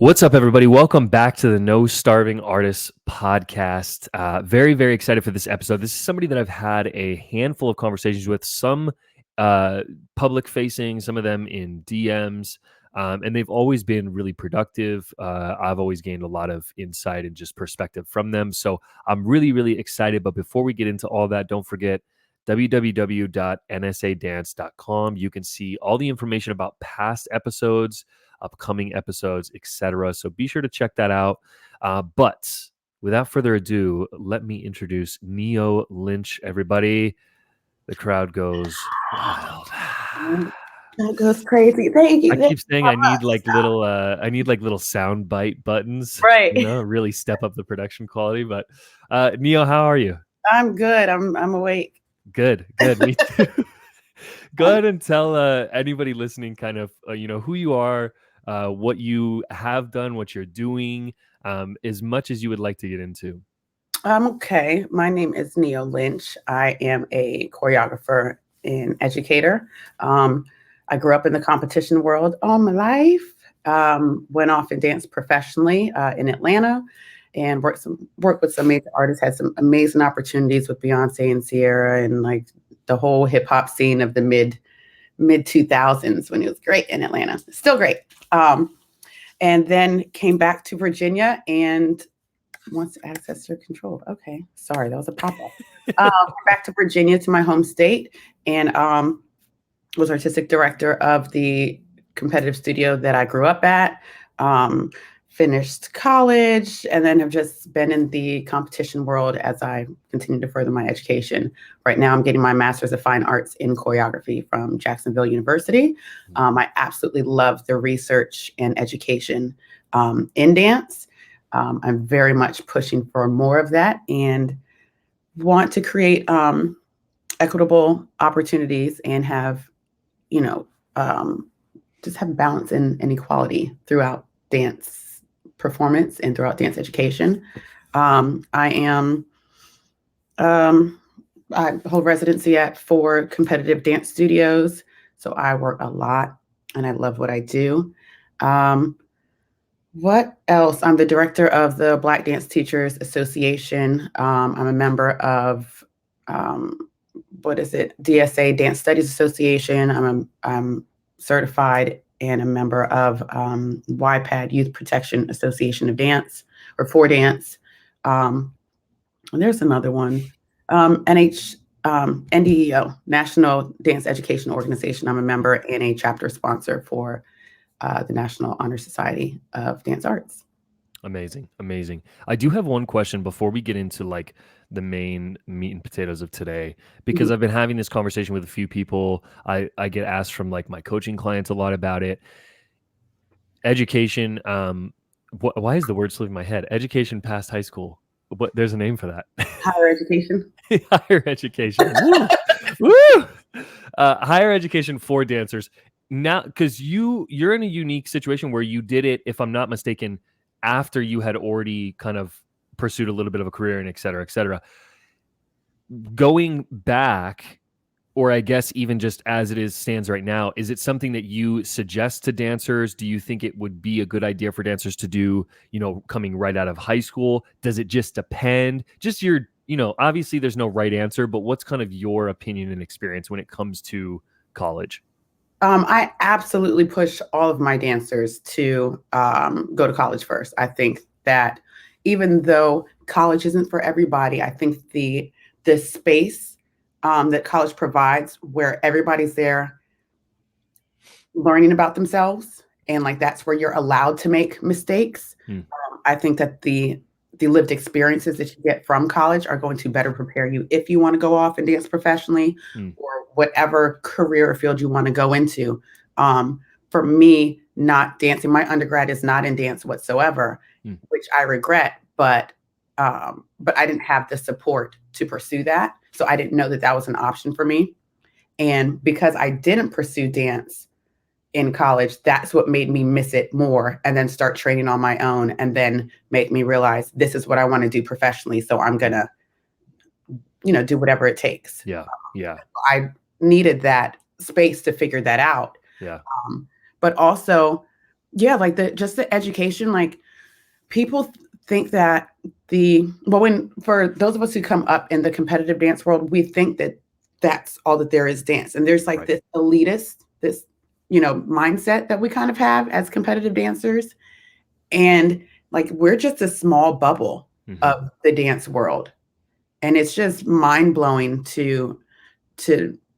What's up, everybody? Welcome back to the No Starving Artists podcast. Very, very excited for this episode. This is somebody that I've had a handful of conversations with, some public facing, some of them in DMs, and they've always been really productive. I've always gained a lot of insight and just perspective from them. So I'm really, really excited. But before we get into all that, don't forget www.nsadance.com. You can see all the information about past episodes, upcoming episodes, etc. So be sure to check that out. But without further ado, let me introduce Neo Lynch, everybody. The crowd goes wild. That goes crazy. Thank you. I keep saying I need like little sound bite buttons, Right. really step up the production quality. But Neo, how are you? I'm good. I'm awake. Good. Me too. Go ahead and tell anybody listening kind of who you are, what you have done, what you're doing, as much as you would like to get into. Okay. My name is Neo Lynch. I am a choreographer and educator. I grew up in the competition world all my life. Went off and danced professionally in Atlanta and worked with some major artists, had some amazing opportunities with Beyonce and Sierra and like the whole hip hop scene of the mid 2000s when it was great in Atlanta. Still great. And then came back to Virginia and wants to access your control. Okay. Sorry, that was a pop-up. Back to Virginia, to my home state, and was artistic director of the competitive studio that I grew up at. Finished college, and then have just been in the competition world as I continue to further my education. Right now, I'm getting my Master's of Fine Arts in Choreography from Jacksonville University. I absolutely love the research and education in dance. I'm very much pushing for more of that and want to create equitable opportunities and have, just have balance and equality throughout dance performance and throughout dance education. I hold residency at 4 competitive dance studios, so I work a lot and I love what I do. What else? I'm the director of the Black Dance Teachers Association. I'm a member of DSA Dance Studies Association. I'm certified and a member of YPAD, Youth Protection Association of Dance, or for Dance. And there's another one, NDEO, National Dance Education Organization. I'm a member and a chapter sponsor for the National Honor Society of Dance Arts. Amazing. I do have one question before we get into like the main meat and potatoes of today, because I've been having this conversation with a few people. I get asked from like my coaching clients a lot about it. Education. Why is the word slipping my head? Education past high school. But there's a name for that. Higher education. Higher education. Woo! Higher education for dancers. Now, because you're in a unique situation where you did it, if I'm not mistaken, after you had already kind of pursued a little bit of a career and et cetera, et cetera. Going back, or I guess even just as it stands right now, is it something that you suggest to dancers? Do you think it would be a good idea for dancers to do, coming right out of high school? Does it just depend? Just your, obviously there's no right answer, but what's kind of your opinion and experience when it comes to college? I absolutely push all of my dancers to go to college first. I think that even though college isn't for everybody, I think the space that college provides, where everybody's there learning about themselves, and like that's where you're allowed to make mistakes. I think that the lived experiences that you get from college are going to better prepare you if you want to go off and dance professionally or whatever career field you want to go into. For me, not dancing, my undergrad is not in dance whatsoever, which I regret, but I didn't have the support to pursue that. So I didn't know that that was an option for me. And because I didn't pursue dance in college, that's what made me miss it more, and then start training on my own, and then make me realize this is what I want to do professionally. So I'm going to, do whatever it takes. Yeah. I needed that space to figure that out. Yeah. But also Yeah, like the education, like people think that when for those of us who come up in the competitive dance world, we think that that's all that there is dance. And there's like Right. this elitist, this, mindset that we kind of have as competitive dancers. And like we're just a small bubble Hmm. of the dance world. And it's just mind blowing to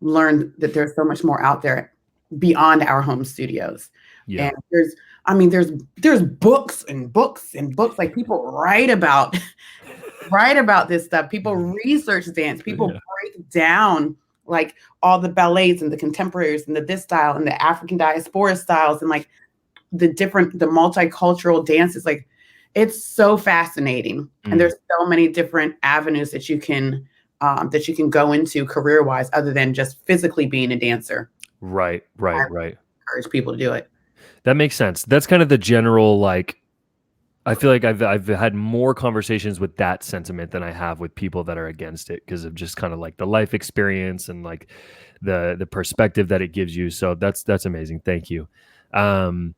learn that there's so much more out there beyond our home studios. Yeah. And there's books and books and books, like people write about this stuff. People research dance. People Yeah. break down like all the ballets and the contemporaries and the this style and the African diaspora styles and like the multicultural dances. Like it's so fascinating. And Mm. there's so many different avenues that you can go into career wise, other than just physically being a dancer. Right. I Right. Right. encourage people to do it. That makes sense. That's kind of the general, like, I feel like I've had more conversations with that sentiment than I have with people that are against it, because of just kind of like the life experience and like the perspective that it gives you. So that's amazing. Thank you. Um,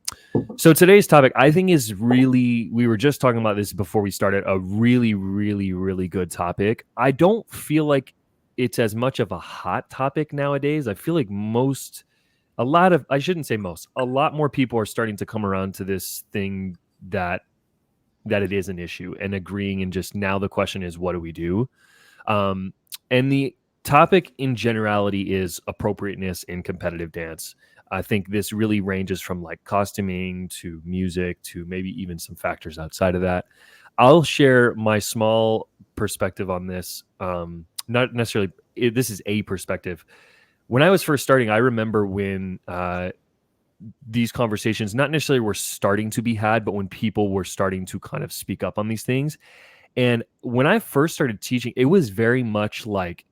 so today's topic, I think, is really, we were just talking about this before we started, a really, really, really good topic. I don't feel like it's as much of a hot topic nowadays. I feel like I shouldn't say most, a lot more people are starting to come around to this thing that it is an issue and agreeing. And just now the question is, what do we do? Um, and the topic in generality is appropriateness in competitive dance. I think this really ranges from like costuming to music to maybe even some factors outside of that. I'll share my small perspective on this. Not necessarily, this is a perspective. When I was first starting, I remember when these conversations not necessarily were starting to be had, but when people were starting to kind of speak up on these things. And when I first started teaching, it was very much like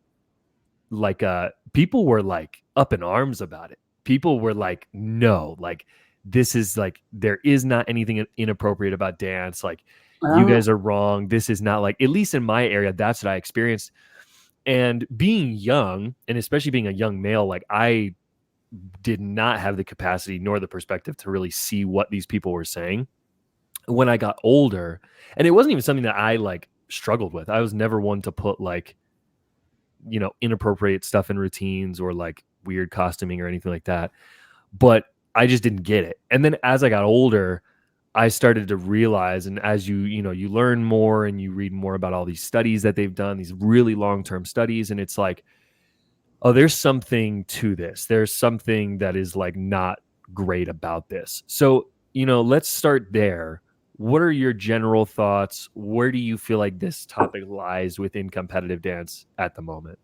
people were like up in arms about it. People were like, no, like this is like, there is not anything inappropriate about dance. Like, you Oh, guys are wrong. This is not, like, at least in my area, that's what I experienced. And being young, and especially being a young male, like I did not have the capacity nor the perspective to really see what these people were saying. When I got older, and it wasn't even something that I like struggled with. I was never one to put like, inappropriate stuff in routines or like weird costuming or anything like that. But I just didn't get it. And then as I got older, I started to realize, and as you learn more and you read more about all these studies that they've done, these really long-term studies, and it's like, oh, there's something to this. There's something that is like not great about this. So, let's start there. What are your general thoughts? Where do you feel like this topic lies within competitive dance at the moment?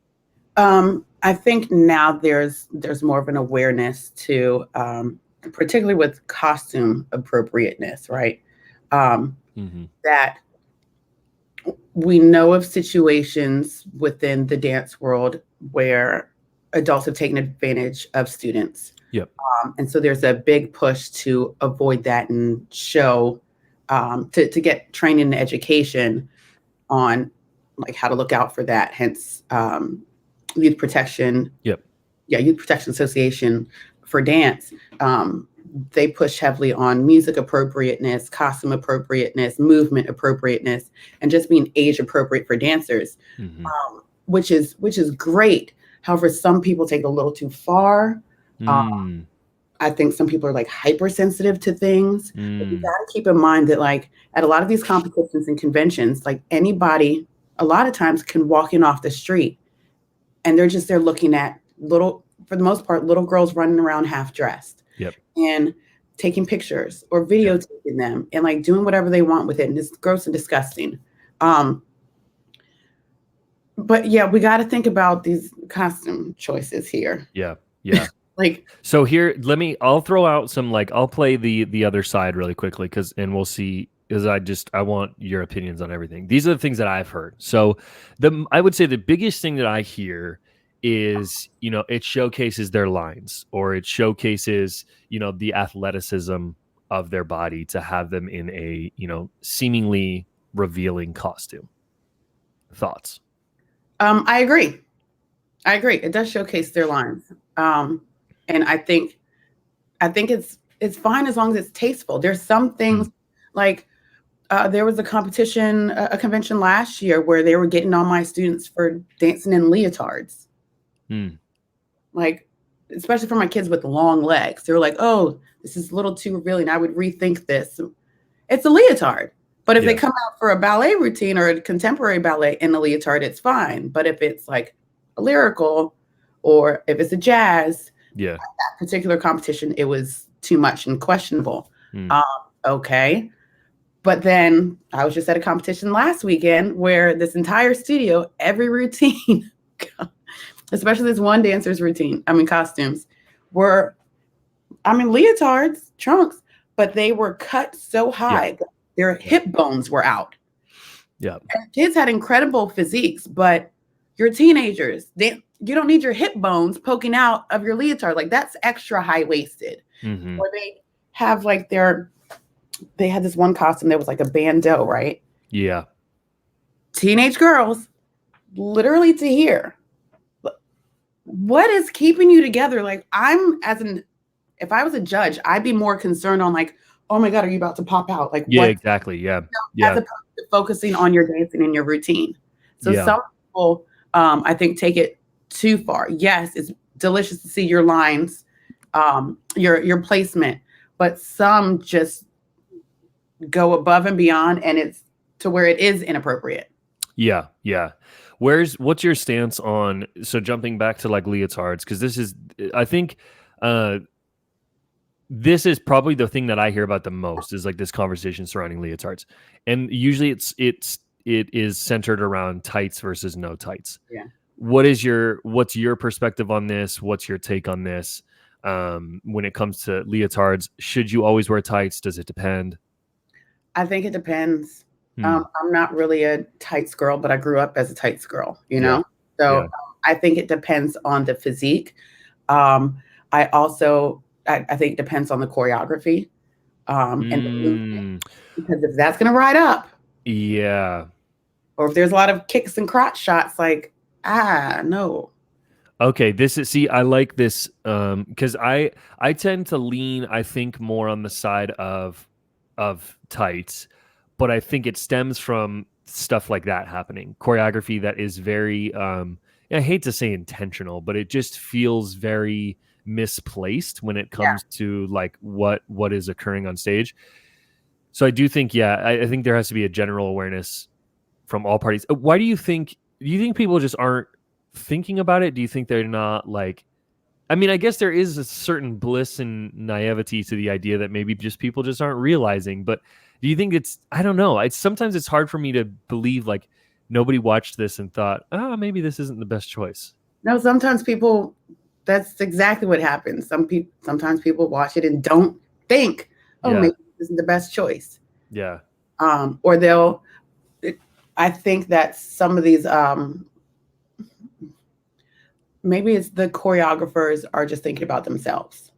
I think now there's more of an awareness to, particularly with costume appropriateness, right? Mm-hmm. That we know of situations within the dance world where adults have taken advantage of students. Yep. And so there's a big push to avoid that and show, to get training and education on like how to look out for that. Hence, youth protection, Yep. yeah, Youth Protection Association for dance. They push heavily on music appropriateness, costume appropriateness, movement appropriateness, and just being age appropriate for dancers, Mm-hmm. which is great. However, some people take it a little too far. Um, Mm. I think some people are like hypersensitive to things. But you got Mm. to keep in mind that like at a lot of these competitions and conventions, like anybody, a lot of times can walk in off the street and they're just there looking at for the most part, little girls running around half dressed Yep. and taking pictures or Yep. videotaping them and like doing whatever they want with it. And it's gross and disgusting. Um, but yeah, we got to think about these costume choices here. Yeah. Yeah. Like, So here, I'll throw out some, like, I'll play the other side really quickly, and we'll see, because I want your opinions on everything. These are the things that I've heard. So I would say the biggest thing that I hear is, it showcases their lines, or it showcases, the athleticism of their body to have them in a, seemingly revealing costume. Thoughts? I agree. I agree. It does showcase their lines. And I think it's it's fine as long as it's tasteful. There's some things like there was a competition, a convention last year where they were getting all my students for dancing in leotards. Like, especially for my kids with long legs. They were like, oh, this is a little too revealing. I would rethink this. It's a leotard. But if they come out for a ballet routine or a contemporary ballet in a leotard, it's fine. But if it's like a lyrical or if it's a jazz, that particular competition, it was too much and questionable. Okay. But then I was just at a competition last weekend where this entire studio, every routine, especially this one dancer's routine, costumes, were, leotards, trunks, but they were cut so high, their hip bones were out. And kids had incredible physiques, but you're teenagers. You don't need your hip bones poking out of your leotard. Like, that's extra high-waisted. Or they have like they had this one costume that was like a bandeau, right? Yeah. Teenage girls, literally to here. What is keeping you together? Like, if I was a judge, I'd be more concerned on like, oh my God, are you about to pop out? Like, what? Exactly. Yeah. As opposed to focusing on your dancing and your routine. So some people, I think, take it too far. Yes, it's delicious to see your lines, your placement, but some just go above and beyond, and it's to where it is inappropriate. Yeah. What's your stance on, so jumping back to like leotards, because I think this is probably the thing that I hear about the most, is like this conversation surrounding leotards, and usually it is centered around tights versus no tights. What's your perspective on this? What's your take on this? When it comes to leotards, should you always wear tights? Does it depend? I think it depends. I'm not really a tights girl, but I grew up as a tights girl, know? So I think it depends on the physique. I think it depends on the choreography. And because if that's going to ride up. Or if there's a lot of kicks and crotch shots, like, no. Okay, I like this because I tend to lean, I think, more on the side of tights, but I think it stems from stuff like that happening. Choreography that is very, I hate to say intentional, but it just feels very misplaced when it comes to like what is occurring on stage. So I do think, I think there has to be a general awareness from all parties. Why do you think people just aren't thinking about it? Do you think they're not like, I guess there is a certain bliss and naivety to the idea that maybe just people just aren't realizing, but do you think I don't know. Sometimes it's hard for me to believe like nobody watched this and thought, maybe this isn't the best choice. No, sometimes that's exactly what happens. Sometimes people watch it and don't think, maybe this isn't the best choice. Yeah. Or I think that some of these, maybe it's the choreographers are just thinking about themselves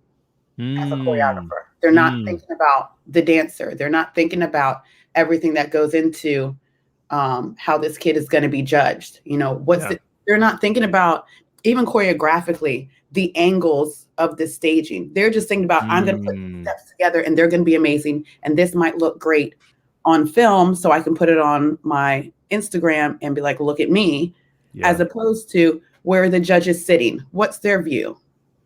as a choreographer. They're not thinking about the dancer. They're not thinking about everything that goes into how this kid is going to be judged. They're not thinking about, even choreographically, the angles of the staging. They're just thinking about, I'm going to put these steps together and they're going to be amazing. And this might look great on film, so I can put it on my Instagram and be like, look at me, as opposed to where the judge is sitting. What's their view?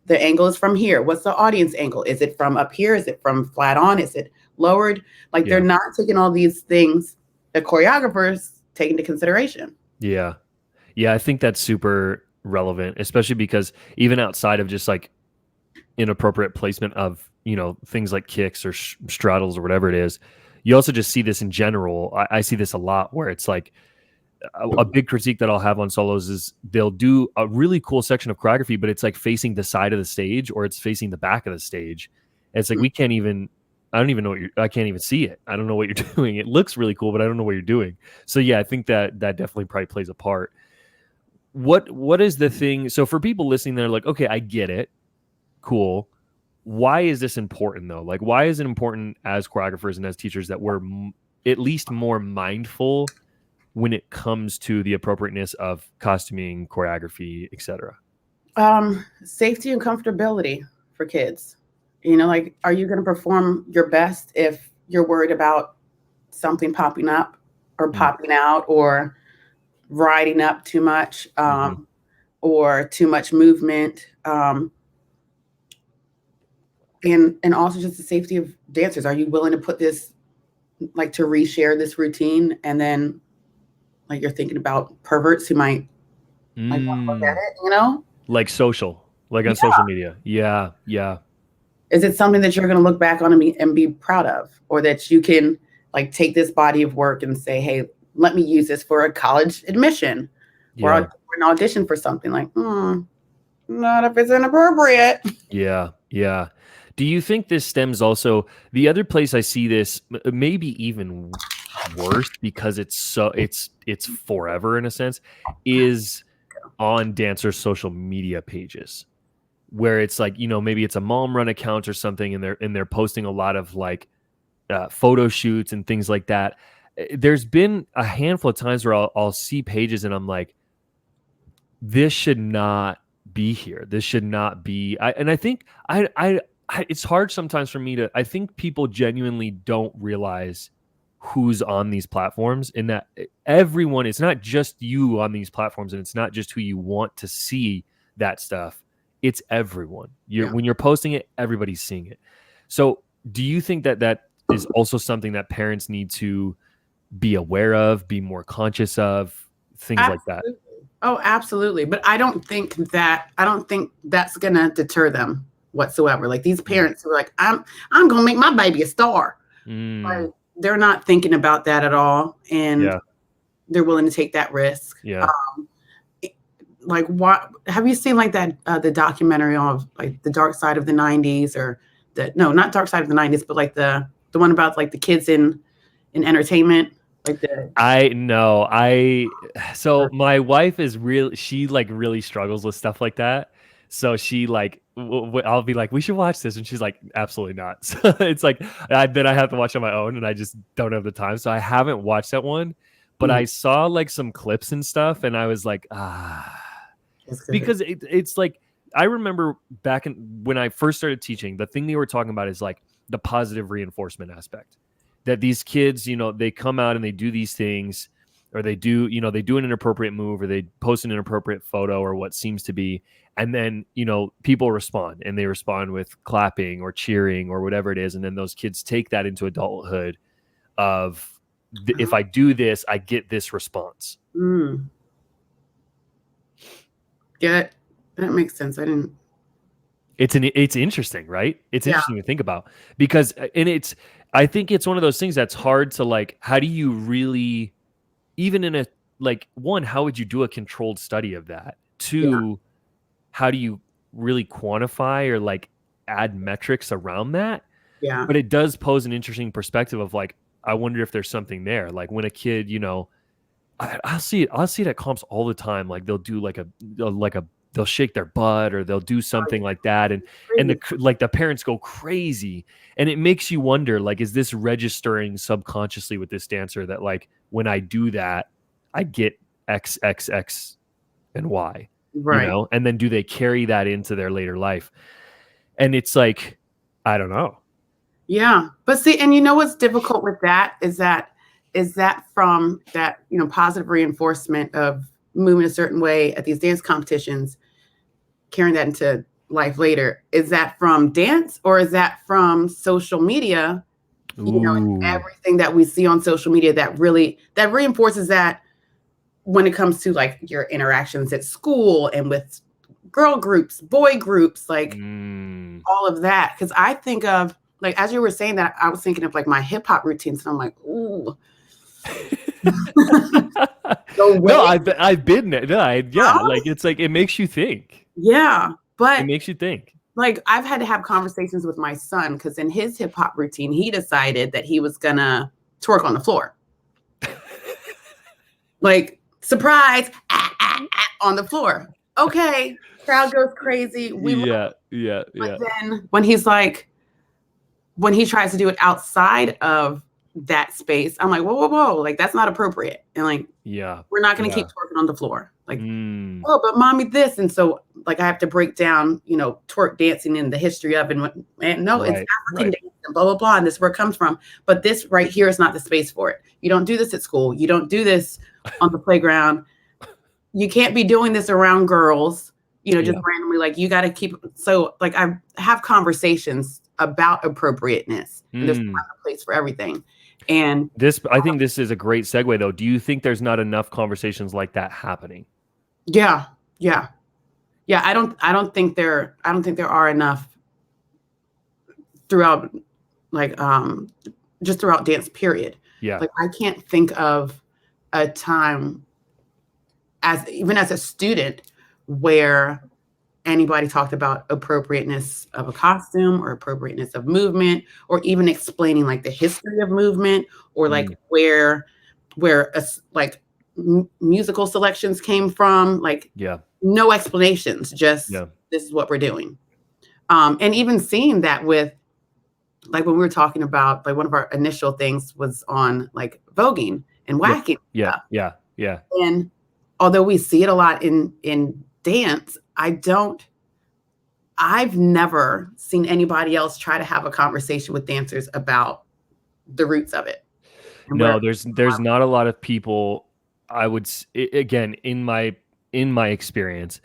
The angle is from here. What's the audience angle? Is it from up here? Is it from flat on? Is it lowered? Like, they're not taking all these things that choreographers take into consideration. Yeah. I think that's super relevant, especially because even outside of just like inappropriate placement of, things like kicks or straddles or whatever it is, you also just see this in general. I see this a lot where it's like a big critique that I'll have on solos is they'll do a really cool section of choreography, but it's like facing the side of the stage or it's facing the back of the stage. And it's like, I don't even know I can't even see it. I don't know what you're doing. It looks really cool, but I don't know what you're doing. So I think that definitely probably plays a part. What is the thing? So for people listening, they're like, okay, I get it. Cool. Why is this important though? Like, why is it important as choreographers and as teachers that we're at least more mindful when it comes to the appropriateness of costuming, choreography, etc.? Safety and comfortability for kids. You know, like, are you going to perform your best if you're worried about something popping up or Mm, popping out, or riding up too much, mhm. or too much movement, and also just the safety of dancers? Are you willing to put this, like, to reshare this routine, and then, like, you're thinking about perverts who might, like, want to look at Mm. it, you know? Like social, like on social media. Yeah, yeah. Is it something that you're going to look back on and be proud of, or that you can, like, take this body of work and say, hey, let me use this for a college admission, or Yeah. an audition for something? Like, not if it's inappropriate. Yeah, yeah. Do you think this stems also the other place I see this maybe even worse because it's forever in a sense is on dancers' social media pages where it's like, maybe it's a mom run account or something and they're posting a lot of like photo shoots and things like that. There's been a handful of times where I'll see pages and I'm like, this should not be here. This should not be. I think it's hard sometimes for me to. I think people genuinely don't realize who's on these platforms, and that everyone. It's not just you on these platforms, and it's not just who you want to see that stuff. It's everyone. Yeah. When you're posting it, everybody's seeing it. So, do you think that is also something that parents need to be aware of, be more conscious of, things like that? Absolutely. Oh, absolutely. But I don't think that's gonna deter them whatsoever. Like, these Mm. parents who are like, I'm gonna make my baby a star. Mm. Like, they're not thinking about that at all, and Yeah. they're willing to take that risk. Yeah. Like, what have you seen, like, that the documentary of, like, the dark side of the '90s, or the no, not dark side of the '90s, but like the one about, like, the kids in entertainment, like the I know. So my wife is real she like really struggles with stuff like that. So she like I'll be like, we should watch this, and she's like, absolutely not. So it's like then I have to watch on my own, and I just don't have the time. So I haven't watched that one, but mm, I saw like some clips and stuff, and I was like, it's good. because it's like I remember back when I first started teaching, the thing they were talking about is like the positive reinforcement aspect. That these kids, they come out and they do these things, or they do an inappropriate move, or they post an inappropriate photo, or what seems to be, and then people respond, and they respond with clapping or cheering or whatever it is, and then those kids take that into adulthood of if I do this, I get this response. Mm. Yeah, that makes sense. I didn't. It's interesting, right? It's Yeah, interesting to think about because I think it's one of those things that's hard to like, how do you really, even in a, like, one, how would you do a controlled study of that? yeah, Two, how do you really quantify or like add metrics around that? yeah. But it does pose an interesting perspective of like, I wonder if there's something there. Like when a kid, I'll see it at comps all the time. Like they'll do they'll shake their butt, or they'll do Oh, something yeah. like that, and Crazy. the parents go crazy, and it makes you wonder, like, is this registering subconsciously with this dancer that like when I do that, I get X X X and Y, Right. and then do they carry that into their later life? And it's like, I don't know. Yeah. But see, and you know what's difficult with that is that from that, positive reinforcement of moving a certain way at these dance competitions, carrying that into life later. Is that from dance, or is that from social media? And Ooh. everything that we see on social media that reinforces that, when it comes to, like, your interactions at school and with girl groups, boy groups, like, Mm. all of that. Because I think of, like, as you were saying that, I was thinking of, like, my hip hop routines, and I'm like, ooh, the No, way, I've been there. No, yeah, huh? like it's like it makes you think. Yeah, It but, makes you think. like, I've had to have conversations with my son, because in his hip hop routine, he decided that he was gonna twerk on the floor, like, surprise, on the floor. Okay, crowd goes crazy. We love Yeah, it. yeah, But yeah. then when he tries to do it outside of that space, I'm like, whoa, whoa, whoa, like that's not appropriate. And like, Yeah. we're not going to keep twerking on the floor. Like, oh, but mommy, this. And so like I have to break down, you know, twerk dancing and the history of it. And no, it's African dance and blah, blah, blah. And this is where it comes from. But this right here is not the space for it. You don't do this at school. You don't do this on the playground. You can't be doing this around girls, you know, just randomly. Like you got to keep. So like I have conversations about appropriateness. And there's a place for everything. And this, I think this is a great segue though. Do you think there's not enough conversations like that happening? Yeah. I don't think there are enough throughout, like, just throughout dance period. Yeah. Like I can't think of a time even as a student where anybody talked about appropriateness of a costume or appropriateness of movement, or even explaining like the history of movement, or like where like musical selections came from. Like, no explanations, just this is what we're doing. And even seeing that with, like when we were talking about, like one of our initial things was on like voguing and whacking. Yeah. And although we see it a lot in dance, I've never seen anybody else try to have a conversation with dancers about the roots of it. No, there's not a lot of people. I would, again, in my experience,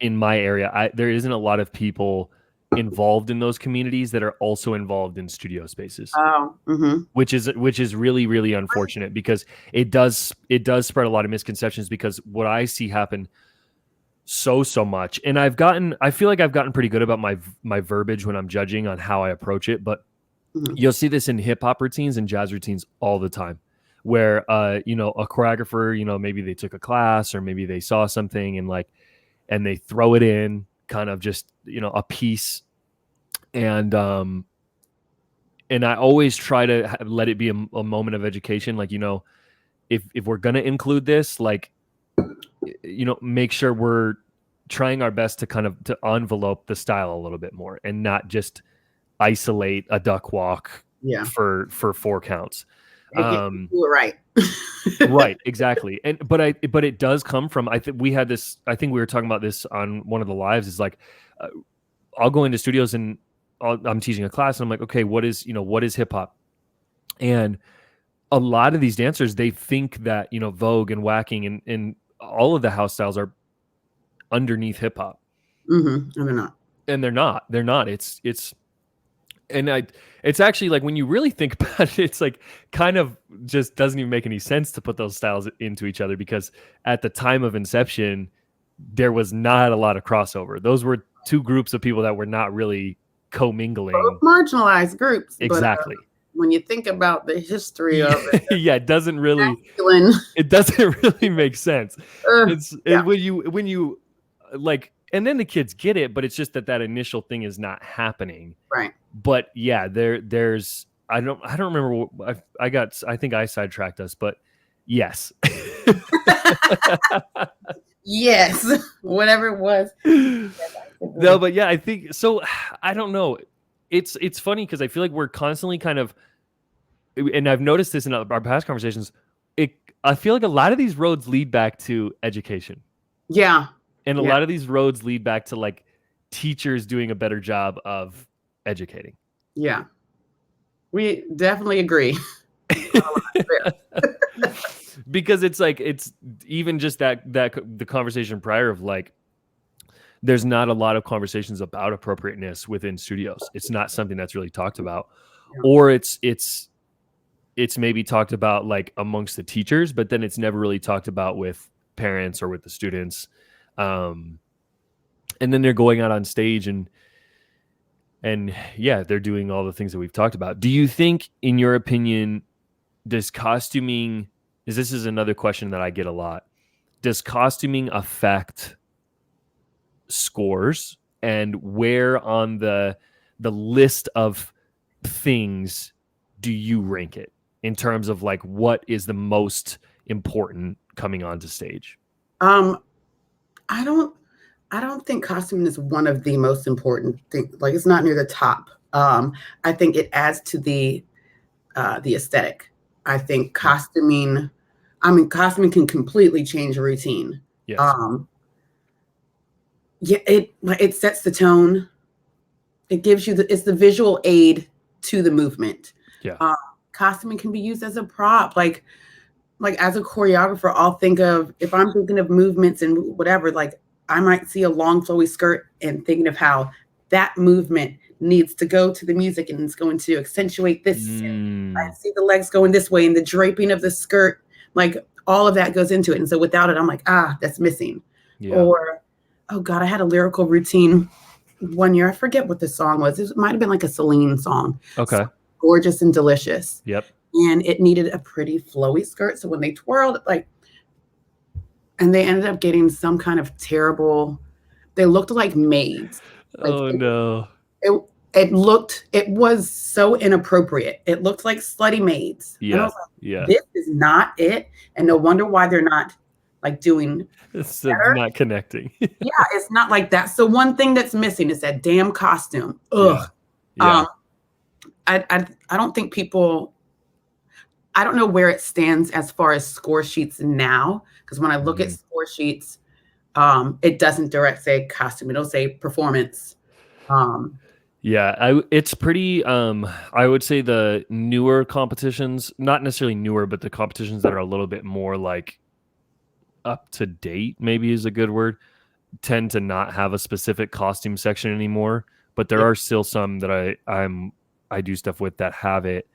in my area, there isn't a lot of people involved in those communities that are also involved in studio spaces. Which is really, really unfortunate, because it does spread a lot of misconceptions, because what I see happen so much, and I feel like I've gotten pretty good about my verbiage when I'm judging on how I approach it, but you'll see this in hip hop routines and jazz routines all the time, where you know, a choreographer, you know, maybe they took a class or maybe they saw something and they throw it in kind of just, you know, a piece, and I always try to let it be a moment of education. Like, you know, if we're gonna include this, like, you know, make sure we're trying our best to kind of to envelope the style a little bit more and not just isolate a duck walk for 4 counts. Do it right. Right, exactly. But it does come from, I think we were talking about this on one of the lives, is like, I'll go into studios and I'm teaching a class and I'm like, okay, what is hip hop? And a lot of these dancers, they think that, you know, Vogue and whacking and all of the house styles are underneath hip hop. And they're not. They're not. It's actually, like, when you really think about it, it's like kind of just doesn't even make any sense to put those styles into each other, because at the time of inception, there was not a lot of crossover. Those were 2 groups of people that were not really commingling. Both marginalized groups. Exactly. But, when you think about the history of it, it doesn't really make sense. When you like, and then the kids get it, but it's just that initial thing is not happening. Right. But there's I don't remember what I think I sidetracked us, but yes. Yes, whatever it was. No, but yeah, I think so. I don't know. It's funny because I feel like we're constantly kind of, and I've noticed this in our past conversations, I feel like a lot of these roads lead back to education. Yeah. And a lot of these roads lead back to like teachers doing a better job of educating. Yeah. We definitely agree. Because it's like, it's even just that the conversation prior of like, there's not a lot of conversations about appropriateness within studios. It's not something that's really talked about, or it's maybe talked about like amongst the teachers, but then it's never really talked about with parents or with the students. And then they're going out on stage and yeah, they're doing all the things that we've talked about. Do you think, in your opinion, does costuming, this is another question that I get a lot, does costuming affect scores, and where on the list of things do you rank it in terms of like what is the most important coming onto stage? I don't think costuming is one of the most important things. Like, it's not near the top. I think it adds to the aesthetic. I think costuming can completely change a routine. Yes. Yeah, it sets the tone. It gives you it's the visual aid to the movement. Yeah. Costuming can be used as a prop. Like as a choreographer, I'll think of, if I'm thinking of movements and whatever, like I might see a long flowy skirt and thinking of how that movement needs to go to the music and it's going to accentuate this. I see the legs going this way and the draping of the skirt, like all of that goes into it. And so without it, I'm like, that's missing. Yeah. Or, oh God, I had a lyrical routine one year. I forget what the song was. It might have been like a Celine song. Okay. So Gorgeous and Delicious. Yep. And it needed a pretty flowy skirt. So when they twirled it, and they ended up getting some kind of terrible, they looked like maids. No. It was so inappropriate. It looked like slutty maids. Yeah. And I was like, this is not it. And no wonder why they're not doing it's not connecting. Yeah, it's not like that. So one thing that's missing is that damn costume. Ugh. Yeah. I don't think people, I don't know where it stands as far as score sheets now, because when I look at score sheets, it doesn't direct say costume. It'll say performance. It's pretty, I would say the newer competitions, not necessarily newer, but the competitions that are a little bit more like up to date, maybe is a good word, tend to not have a specific costume section anymore. But there are still some that I do stuff with that have it.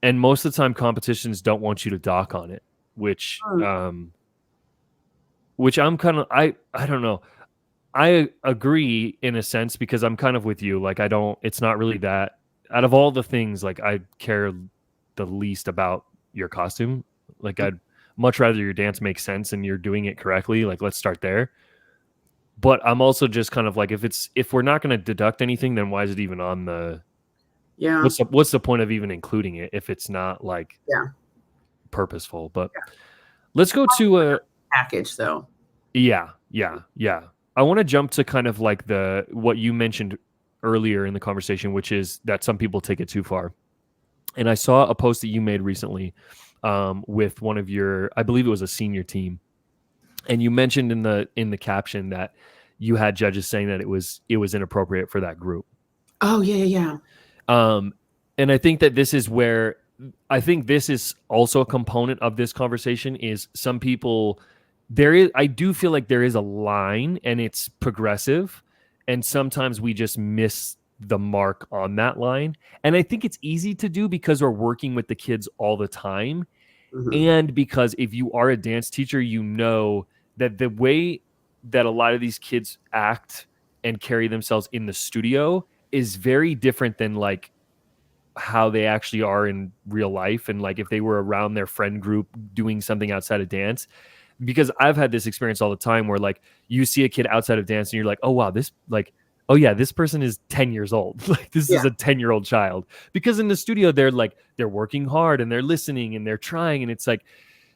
And most of the time competitions don't want you to dock on it, which I'm kind of, I don't know. I agree in a sense, because I'm kind of with you. Like, it's not really that, out of all the things, like, I care the least about your costume. Like, I'd much rather your dance make sense and you're doing it correctly. Like, let's start there. But I'm also just kind of like, if we're not going to deduct anything, then why is it even on the, what's the point of even including it if it's not like purposeful? But let's go to a package though. Yeah. I want to jump to kind of like what you mentioned earlier in the conversation, which is that some people take it too far. And I saw a post that you made recently with one of your, I believe it was a senior team, and you mentioned in the caption that you had judges saying that it was inappropriate for that group. Oh yeah. And I think that this is where I think this is also a component of this conversation. Is some people, I do feel like there is a line and it's progressive, and sometimes we just miss the mark on that line. And I think it's easy to do because we're working with the kids all the time. And because if you are a dance teacher, you know that the way that a lot of these kids act and carry themselves in the studio is very different than like how they actually are in real life. And like if they were around their friend group doing something outside of dance, because I've had this experience all the time where like you see a kid outside of dance and you're like, oh wow, this person is 10 years old. Like this is a 10-year-old child, because in the studio, they're working hard and they're listening and they're trying. And it's like,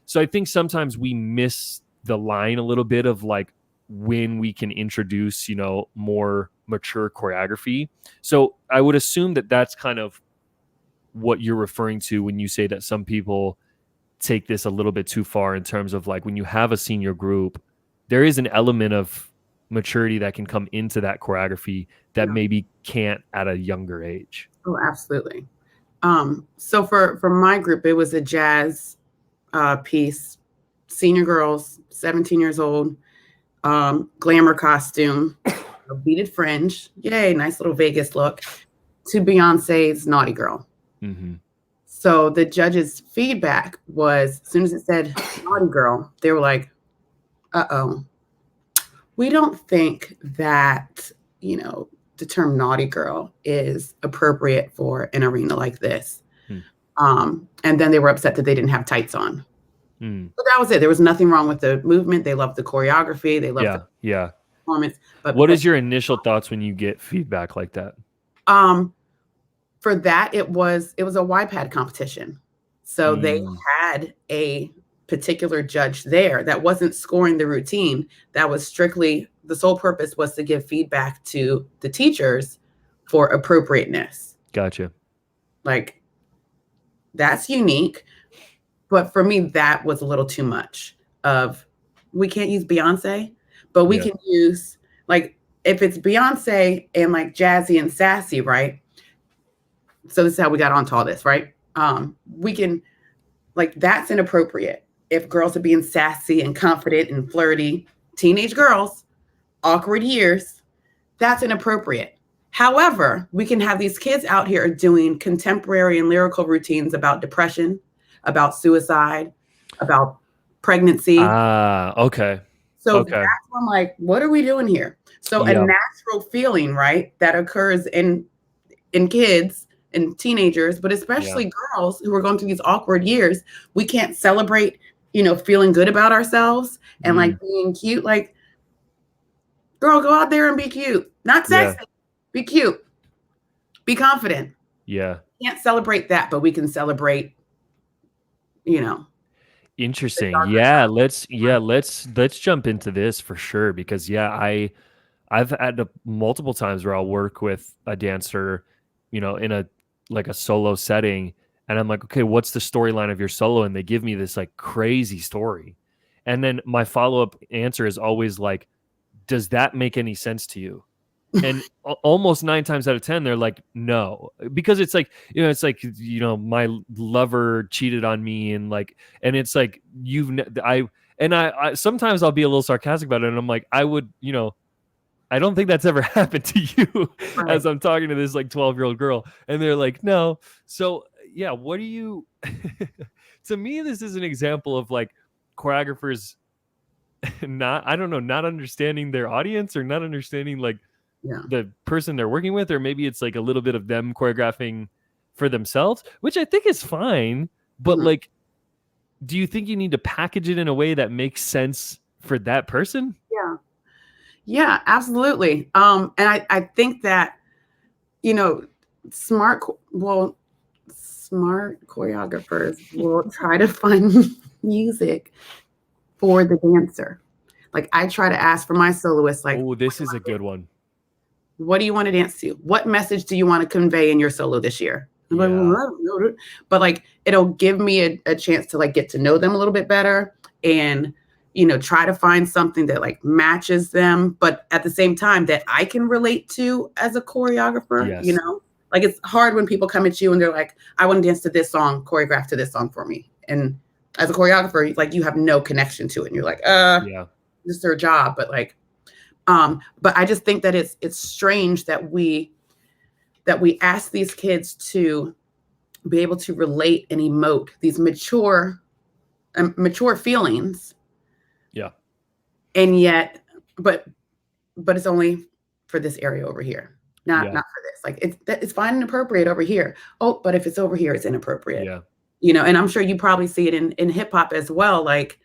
so I think sometimes we miss the line a little bit of like when we can introduce, more mature choreography. So I would assume that that's kind of what you're referring to when you say that some people take this a little bit too far, in terms of like when you have a senior group, there is an element of maturity that can come into that choreography that maybe can't at a younger age. Oh, absolutely. So for my group, it was a jazz piece, senior girls, 17 years old, glamour costume, a beaded fringe, yay, nice little Vegas look, to Beyonce's Naughty Girl. So the judges' feedback was, as soon as it said Naughty Girl, they were like, uh-oh, we don't think that, the term naughty girl is appropriate for an arena like this. And then they were upset that they didn't have tights on. But that was it. There was nothing wrong with the movement. They loved the choreography. They loved the performance. But what is your initial thoughts when you get feedback like that? For that, it was a YPAD competition. So they had a particular judge there that wasn't scoring the routine. That was strictly, the sole purpose was to give feedback to the teachers for appropriateness. Gotcha. Like, that's unique. But for me, that was a little too much of, we can't use Beyonce, but we Yeah. can use, like, if it's Beyonce and like jazzy and sassy, right? So this is how we got onto all this, right? We can, like, that's inappropriate. If girls are being sassy and confident and flirty, teenage girls, awkward years, that's inappropriate. However, we can have these kids out here doing contemporary and lyrical routines about depression, about suicide, about pregnancy. Okay. So Okay. that's when I'm like, what are we doing here? So a Yeah. natural feeling, right, that occurs in kids and teenagers, but Yeah. especially girls who are going through these awkward years, we can't celebrate, feeling good about ourselves and like being cute. Like, girl, go out there and be cute. Not Yeah. sexy. Be cute. Be confident. Yeah. Can't celebrate that, but we can celebrate, the Interesting. darker Yeah, side. let's jump into this for sure because I've had multiple times where I'll work with a dancer, in a like a solo setting, and I'm like, okay, what's the storyline of your solo? And they give me this like crazy story, and then my follow up answer is always like, does that make any sense to you? And almost 9 times out of 10 they're like no, because it's like, it's like, my lover cheated on me, and like, and it's like I sometimes I'll be a little sarcastic about it, and I'm like, I would, I don't think that's ever happened to you. Right. As I'm talking to this like 12-year-old girl, and they're like no. So yeah, what do you to me this is an example of like choreographers not, I don't know, not understanding their audience, or not understanding like Yeah. the person they're working with, or maybe it's like a little bit of them choreographing for themselves, which I think is fine. But like, do you think you need to package it in a way that makes sense for that person? Yeah. Yeah, absolutely. And I think that, smart, smart choreographers will try to find music for the dancer. Like, I try to ask for my soloists, like, Oh, this is a good one. what do you want to dance to? What message do you want to convey in your solo this year? I'm like, well, I don't know. But like, it'll give me a chance to like get to know them a little bit better, and try to find something that like matches them, but at the same time that I can relate to as a choreographer. Yes. Like, it's hard when people come at you and they're like, I want to dance to this song, choreograph to this song for me. And as a choreographer, like, you have no connection to it, and you're like, Yeah. this is their job. But like, but I just think that it's strange that we ask these kids to be able to relate and emote these mature feelings. Yeah. And yet, but it's only for this area over here, not Yeah. for this. Like, it's fine and appropriate over here. Oh, but if it's over here, it's inappropriate. Yeah. And I'm sure you probably see it in hip hop as well. Like,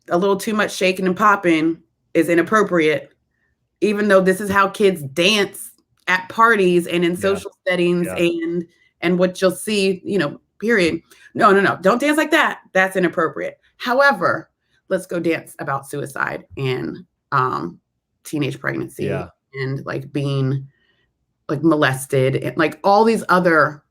a little too much shaking and popping is inappropriate, even though this is how kids dance at parties and in social settings, and what you'll see, period. No, don't dance like that. That's inappropriate. However, let's go dance about suicide and teenage pregnancy and like being like molested and like all these other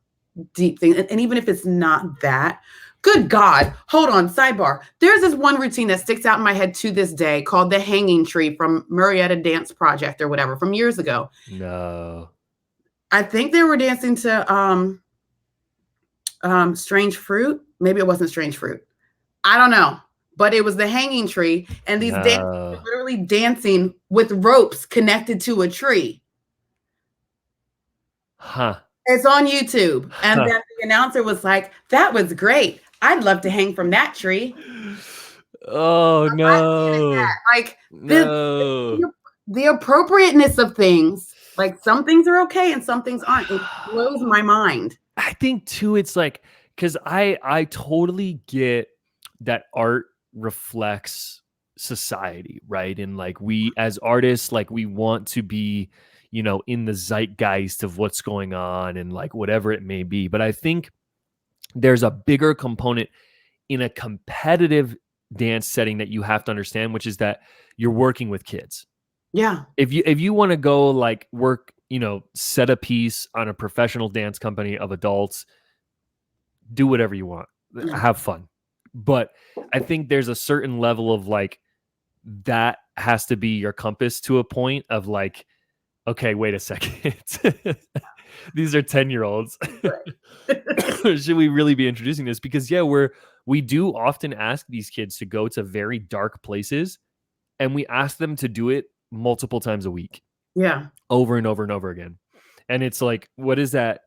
deep things. And even if it's not that, good God, hold on, sidebar. There's this one routine that sticks out in my head to this day called the hanging tree from Marietta Dance Project or whatever from years ago. No. I think they were dancing to Strange Fruit. Maybe it wasn't Strange Fruit. I don't know. But it was the hanging tree. And these dancers were literally dancing with ropes connected to a tree. Huh. It's on YouTube. And then the announcer was like, that was great. I'd love to hang from that tree. Oh, no. Like, the appropriateness of things, like, some things are okay and some things aren't. It blows my mind. I think too, it's like, because I totally get that art reflects society, right? And like, we as artists, like, we want to be, in the zeitgeist of what's going on and like whatever it may be. But I think there's a bigger component in a competitive dance setting that you have to understand, which is that you're working with kids. Yeah. If you want to go like work, set a piece on a professional dance company of adults, do whatever you want, Yeah. have fun. But I think there's a certain level of like, that has to be your compass to a point of like, okay, wait a second. These are 10-year-olds. Right. Should we really be introducing this? Because yeah, we do often ask these kids to go to very dark places, and we ask them to do it multiple times a week, Yeah. over and over and over again. And it's like, what is that?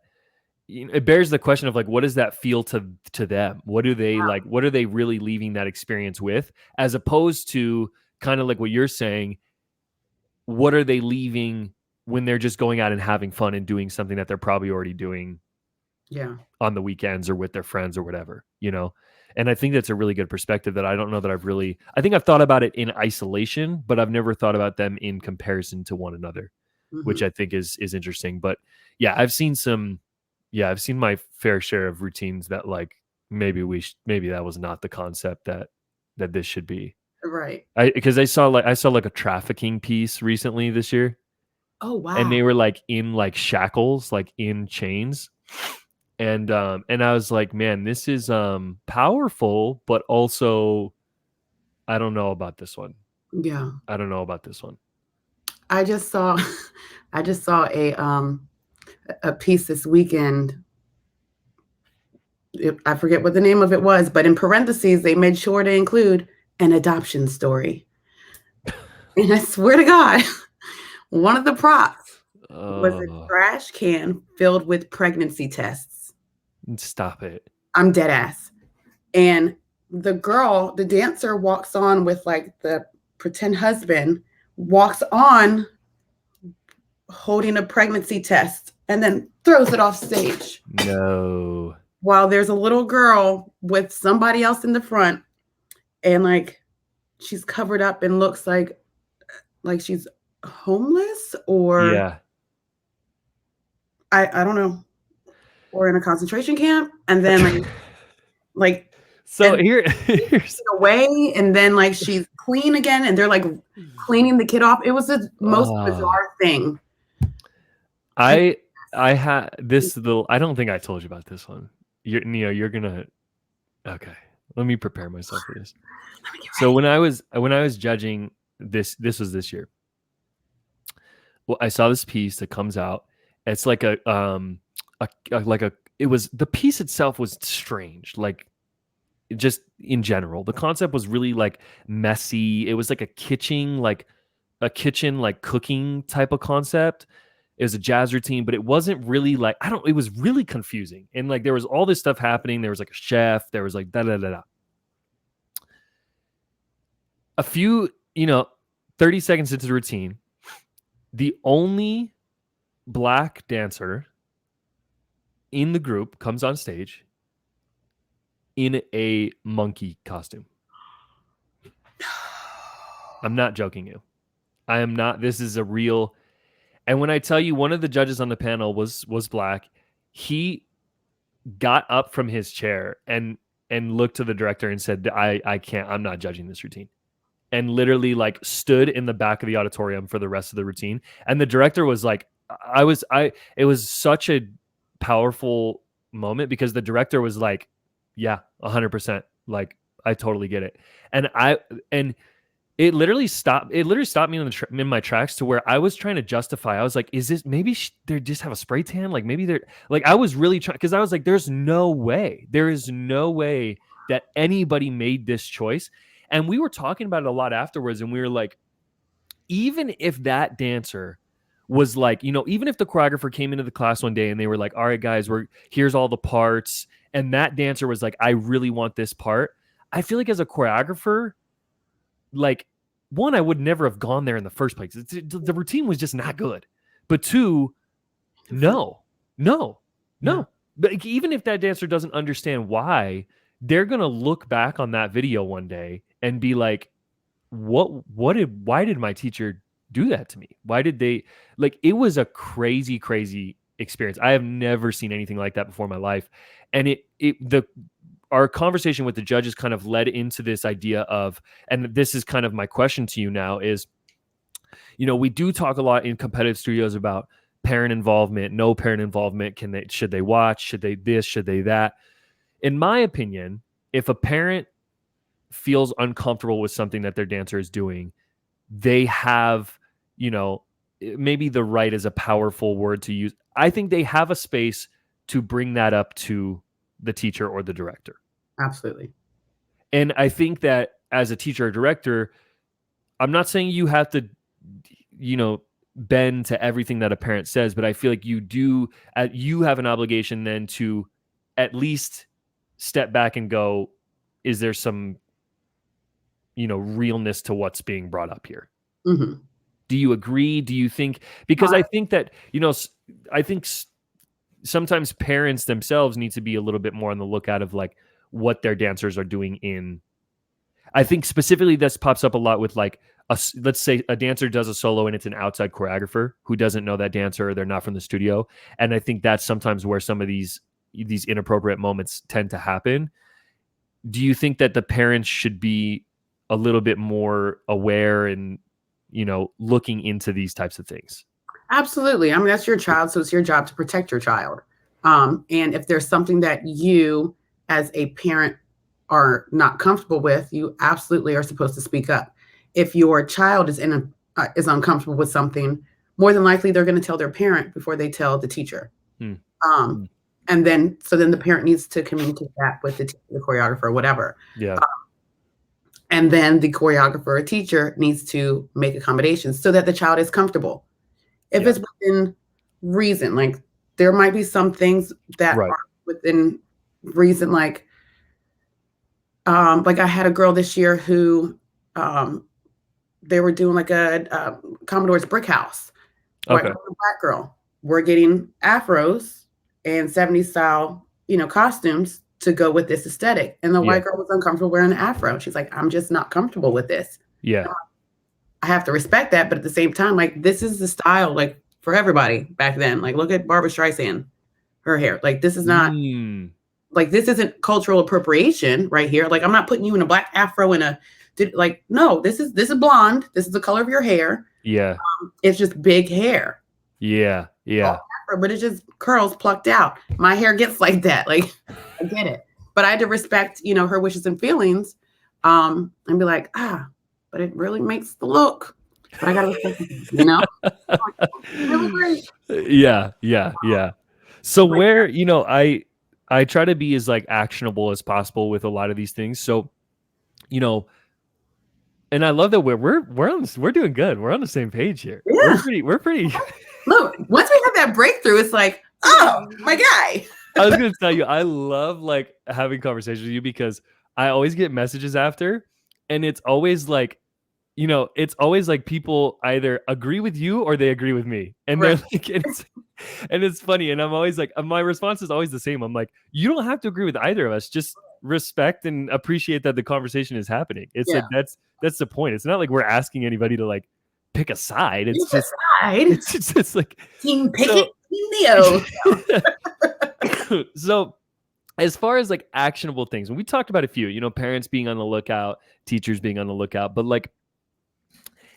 It bears the question of like, what does that feel to them? What do they like? What are they really leaving that experience with? As opposed to kind of like what you're saying, what are they leaving when they're just going out and having fun and doing something that they're probably already doing Yeah. on the weekends or with their friends or whatever, you know? And I think that's a really good perspective that I don't know that I think I've thought about it in isolation, but I've never thought about them in comparison to one another, which I think is interesting. But yeah, I've seen my fair share of routines that like, maybe that was not the concept that this should be. Right. Because I saw like a trafficking piece recently this year. Oh, wow. And they were like in like shackles, like in chains. And I was like, man, this is powerful, but also I don't know about this one. Yeah. I don't know about this one. I just saw a piece this weekend. I forget what the name of it was, but in parentheses they made sure to include an adoption story. And I swear to God, one of the props was a trash can filled with pregnancy tests. Stop it. I'm dead ass. And the girl, the dancer, walks on with like the pretend husband, walks on holding a pregnancy test and then throws it off stage. No. While there's a little girl with somebody else in the front, and like she's covered up and looks like she's homeless, or yeah, I don't know, or in a concentration camp, and then like so and here's away, and then like she's clean again, and they're like cleaning the kid off. It was the most bizarre thing. I had this little. I don't think I told you about this one. You're gonna. Okay, let me prepare myself for this. So when I was judging this was this year. Well, I saw this piece that comes out. It's like it was, the piece itself was strange, like just in general. The concept was really like messy. It was like a kitchen like cooking type of concept. It was a jazz routine, but it wasn't really like, it was really confusing. And like there was all this stuff happening. There was like a chef, there was like da da da da. A few, 30 seconds into the routine, the only Black dancer in the group comes on stage in a monkey costume. I'm not joking you. I am not. This is a real. And when I tell you, one of the judges on the panel was Black, he got up from his chair and looked to the director and said, I can't, I'm not judging this routine. And literally like stood in the back of the auditorium for the rest of the routine. And the director was like, it was such a powerful moment because the director was like, yeah, 100%. Like, I totally get it. And it literally stopped me in my tracks to where I was trying to justify. I was like, is this maybe they just have a spray tan? Like maybe they're like, I was really trying, because I was like, there is no way that anybody made this choice. And we were talking about it a lot afterwards. And we were like, even if that dancer was like, even if the choreographer came into the class one day and they were like, all right, guys, here's all the parts. And that dancer was like, I really want this part. I feel like as a choreographer, like, one, I would never have gone there in the first place. The routine was just not good. But two, no. Yeah. But even if that dancer doesn't understand why, they're going to look back on that video one day and be like, why did my teacher do that to me? Why did they, like, it was a crazy, crazy experience. I have never seen anything like that before in my life. And our conversation with the judges kind of led into this idea of, and this is kind of my question to you now is, we do talk a lot in competitive studios about parent involvement, no parent involvement. Should they watch? Should they this? Should they that? In my opinion, if a parent feels uncomfortable with something that their dancer is doing, they have, you know, maybe the right is a powerful word to use. I think they have a space to bring that up to the teacher or the director. Absolutely. And I think that as a teacher or director, I'm not saying you have to, bend to everything that a parent says, but I feel like you have an obligation then to at least step back and go, is there some, realness to what's being brought up here? Mm-hmm. Do you agree? Do you think, because I think that, I think sometimes parents themselves need to be a little bit more on the lookout of like what their dancers are doing I think specifically this pops up a lot with like, let's say a dancer does a solo and it's an outside choreographer who doesn't know that dancer or they're not from the studio. And I think that's sometimes where some of these inappropriate moments tend to happen. Do you think that the parents should be a little bit more aware and, looking into these types of things? Absolutely. I mean, that's your child, so it's your job to protect your child. And if there's something that you as a parent are not comfortable with, you absolutely are supposed to speak up. If your child is is uncomfortable with something, more than likely they're going to tell their parent before they tell the teacher. And then the parent needs to communicate that with the choreographer or whatever. Yeah. And then the choreographer or teacher needs to make accommodations so that the child is comfortable. If it's within reason, like there might be some things that are within reason, like I had a girl this year who they were doing like a Commodore's brick house. White girl and black girl. We're getting afros and 70s style, costumes to go with this aesthetic. And the white girl was uncomfortable wearing an afro. She's like, I'm just not comfortable with this. Yeah. I have to respect that, but at the same time, like this is the style, like for everybody back then. Like look at Barbara Streisand, her hair. Like this is not like this isn't cultural appropriation right here. Like I'm not putting you in a black afro and no, this is blonde. This is the color of your hair. Yeah. It's just big hair. Yeah. Yeah. But it's just curls plucked out. My hair gets like that. Like I get it. But I had to respect, her wishes and feelings, and be like, but it really makes the look. But I gotta respect it, really great. Yeah. So where, I try to be as like actionable as possible with a lot of these things. So, and I love that we're doing good. We're on the same page here. Yeah. We're pretty. Look, once we have that breakthrough, it's like, oh, my guy. I was gonna tell you, I love like having conversations with you because I always get messages after, and it's always like, it's always like people either agree with you or they agree with me, and they're like, and it's funny, and I'm always like, my response is always the same. I'm like, you don't have to agree with either of us. Just respect and appreciate that the conversation is happening. It's like that's the point. It's not like we're asking anybody to like pick a side. It's just like Team Pickett, Team Neo. So as far as like actionable things, and we talked about a few, parents being on the lookout, teachers being on the lookout, but like,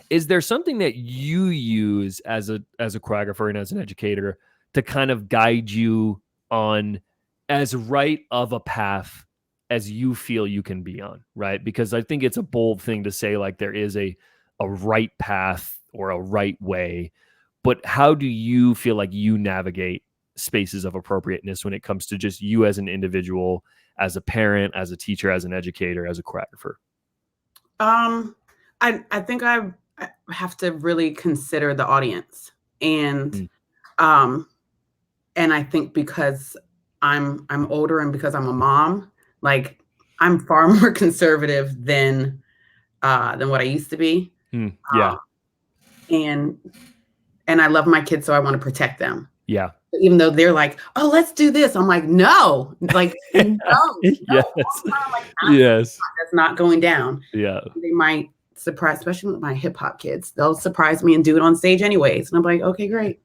is there something that you use as a choreographer and as an educator to kind of guide you on as right of a path as you feel you can be on, right? Because I think it's a bold thing to say like there is a right path or a right way, but how do you feel like you navigate spaces of appropriateness when it comes to just you as an individual, as a parent, as a teacher, as an educator, as a choreographer? I think I have to really consider the audience, and I think because I'm older and because I'm a mom, like I'm far more conservative than what I used to be. Yeah. And I love my kids, so I want to protect them. Yeah. Even though they're like, oh, let's do this. I'm like, no, like, no. Yes. Like, Yes. That's not going down. Yeah. They might surprise, especially with my hip hop kids. They'll surprise me and do it on stage anyways. And I'm like, okay, great.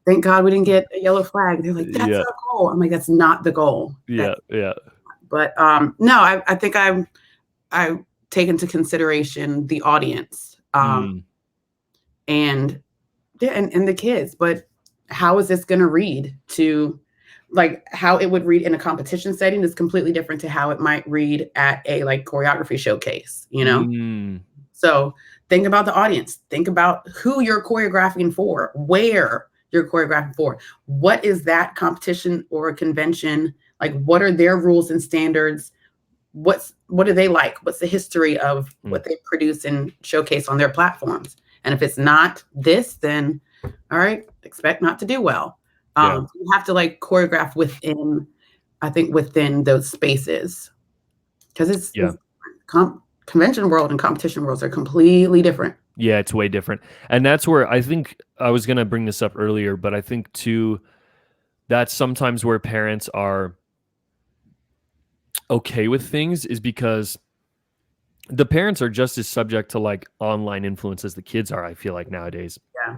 Thank God we didn't get a yellow flag. They're like, that's our goal. I'm like, that's not the goal. Yeah. But no, I think I've taken into consideration the audience and the kids. But how is this going to read to like how it would read in a competition setting is completely different to how it might read at a like choreography showcase, you know? Mm, So think about the audience, think about who you're choreographing for, where you're choreographing for. What is that competition or convention? Like, what are their rules and standards? What do they like? What's the history of what they produce and showcase on their platforms? And if it's not this, then all right, expect not to do well. yeah. You have to like choreograph within, I think, within those spaces, because Yeah. convention world and competition worlds are completely different. Yeah, it's way different. And that's where I think I was going to bring this up earlier, but I think too, that's sometimes where parents are okay with things is because the parents are just as subject to like online influence as the kids are, I feel like nowadays. Yeah.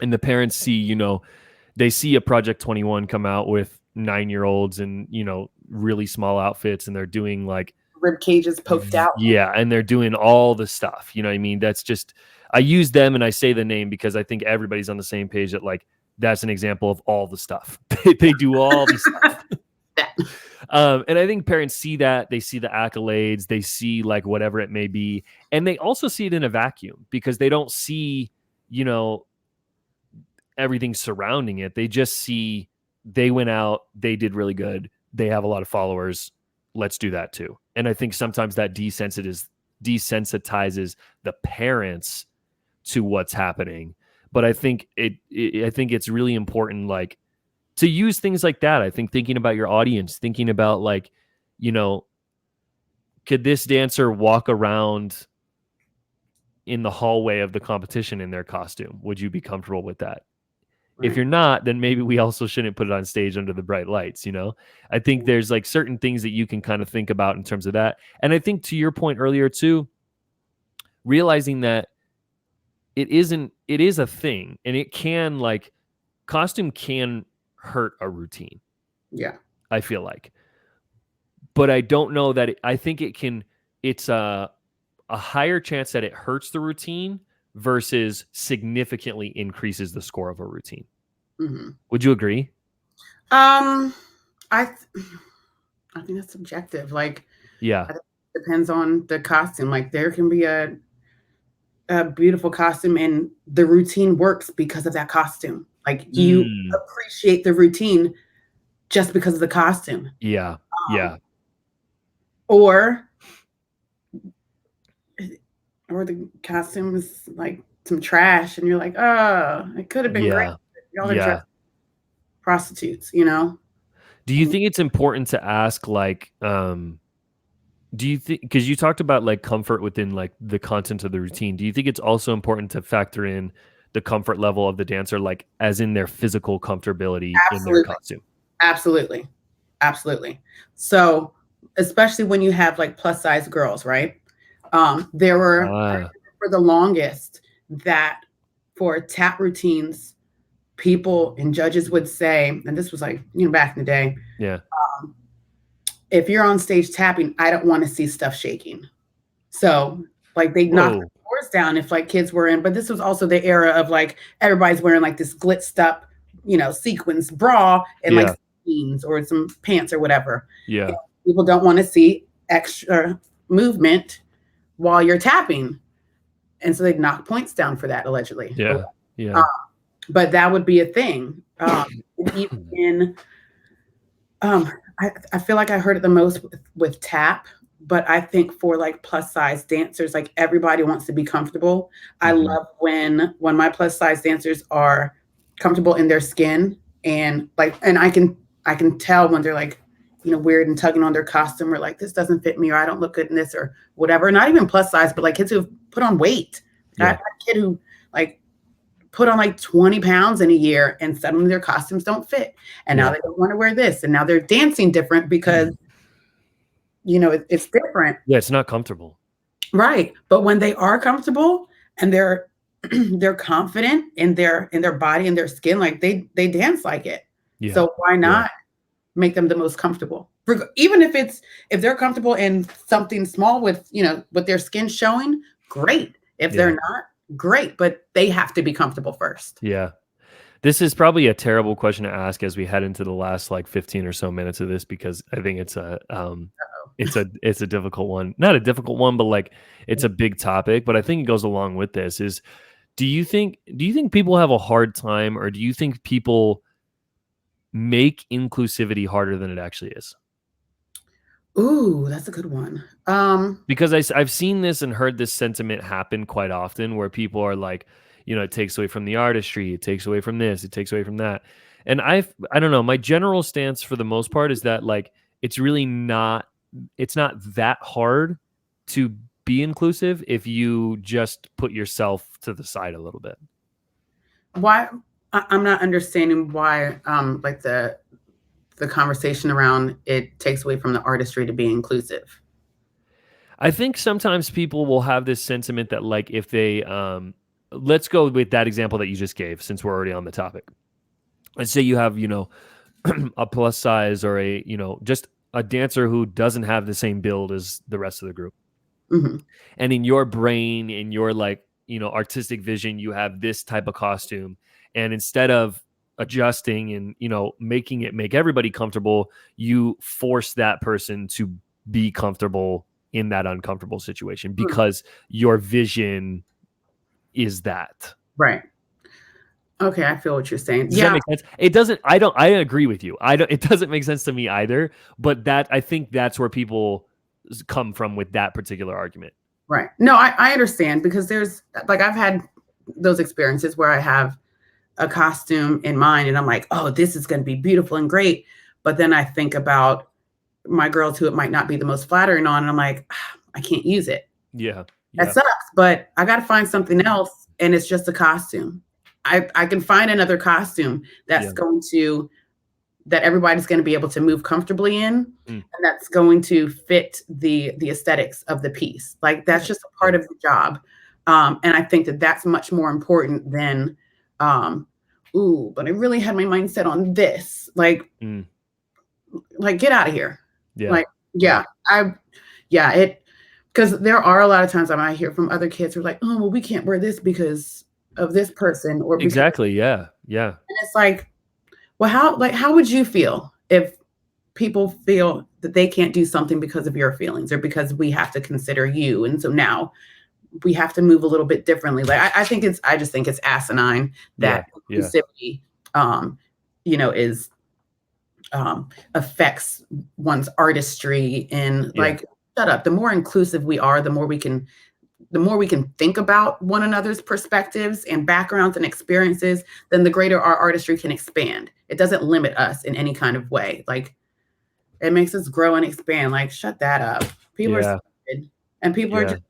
And the parents see, you know, they see a Project 21 come out with 9-year-olds and, you know, really small outfits, and they're doing like Rib cages poked out. yeah, and they're doing all the stuff. You know what I mean? That's just, I use them and I say the name because I think everybody's on the same page that like that's an example of all the stuff. They do all the stuff. And I think parents see that, they see the accolades, they see like whatever it may be, and they also see it in a vacuum because they don't see, you know, everything surrounding it. They just see they went out, they did really good, they have a lot of followers, let's do that too. And I think sometimes that desensitizes the parents to what's happening. But I think I think it's really important, like, to use things like that. I think thinking about your audience, thinking about like, you know, could this dancer walk around in the hallway of the competition in their costume? Would you be comfortable with that? If you're not, then maybe we also shouldn't put it on stage under the bright lights, you know? I think there's like certain things that you can kind of think about in terms of that. And I think to your point earlier too, realizing that it is a thing, and it can like, costume can hurt a routine. Yeah. I feel like. But I don't know that I think it's a higher chance that it hurts the routine versus significantly increases the score of a routine. Mm-hmm. Would you agree? I think that's subjective. Like, yeah, it depends on the costume. Like, there can be a beautiful costume and the routine works because of that costume. Like, you appreciate the routine just because of the costume. Yeah. Yeah. Or the costume is like some trash and you're like, oh, it could have been great. Y'all are just prostitutes, you know? Do you think it's important to ask, like, do you think, because you talked about like comfort within like the content of the routine, do you think it's also important to factor in the comfort level of the dancer, like as in their physical comfortability in their costume? Absolutely. Absolutely. So especially when you have like plus size girls, right? There were for the longest that for tap routines, people and judges would say, and this was like, you know, back in the day. Yeah. If you're on stage tapping, I don't want to see stuff shaking. So like they knocked the doors down if like kids were in, but this was also the era of like everybody's wearing like this glitzed up, you know, sequins bra and like jeans or some pants or whatever. Yeah. And people don't want to see extra movement while you're tapping. And so they'd knock points down for that, allegedly. Yeah. Yeah. But that would be a thing. Even in I feel like I heard it the most with tap, but I think for like plus size dancers, like everybody wants to be comfortable. I love when my plus size dancers are comfortable in their skin, and like, and I can tell when they're like, you know, weird and tugging on their costume, or like, this doesn't fit me, or I don't look good in this, or whatever. Not even plus size, but like kids who've put on weight. I had a kid who like put on like 20 pounds in a year and suddenly their costumes don't fit. And now they don't want to wear this. And now they're dancing different because, you know, it's different. Yeah, it's not comfortable. Right. But when they are comfortable and they're confident in their body and their skin, like they dance like it. Yeah. So why not make them the most comfortable? Even if they're comfortable in something small with, you know, with their skin showing, great. If they're not, great, but they have to be comfortable first. Yeah. This is probably a terrible question to ask as we head into the last like 15 or so minutes of this, because I think it's a difficult one. Not a difficult one, but like it's a big topic, but I think it goes along with this is do you think people have a hard time, or do you think people make inclusivity harder than it actually is? Ooh, that's a good one. Because I've seen this and heard this sentiment happen quite often where people are like, it takes away from the artistry, it takes away from this, it takes away from that. And I don't know, my general stance for the most part is that like it's really not it's not that hard to be inclusive if you just put yourself to the side a little bit. Why I'm not understanding why like the conversation around it takes away from the artistry to be inclusive. I think sometimes people will have this sentiment that like if they let's go with that example that you just gave since we're already on the topic. Let's say you have, a plus size or a, just a dancer who doesn't have the same build as the rest of the group. Hmm. And in your brain, in your like, artistic vision, you have this type of costume. And instead of adjusting and, making it make everybody comfortable, you force that person to be comfortable in that uncomfortable situation because your vision is that. Right. Okay, I feel what you're saying. Does that make sense? It doesn't. I agree with you. It doesn't make sense to me either. But I think that's where people come from with that particular argument. Right. No, I understand, because there's like I've had those experiences where I have a costume in mind and I'm like, oh, this is going to be beautiful and great. But then I think about my girls who it might not be the most flattering on, and I'm like, I can't use it. Yeah. That sucks, but I got to find something else, and it's just a costume. I can find another costume that's that everybody's going to be able to move comfortably in, and that's going to fit the aesthetics of the piece. Like that's just a part of the job. And I think that that's much more important than, but I really had my mindset on this. Like get out of here. Yeah. Because there are a lot of times I might hear from other kids who are like, oh, well, we can't wear this because of this person, or exactly. Yeah. And it's like, well, how would you feel if people feel that they can't do something because of your feelings, or because we have to consider you, and so now we have to move a little bit differently? Like I just think it's asinine that inclusivity is affects one's artistry, and like shut up. The more inclusive we are, the more we can think about one another's perspectives and backgrounds and experiences, then the greater our artistry can expand. It doesn't limit us in any kind of way. Like it makes us grow and expand. Like shut that up. People are stupid, and people are just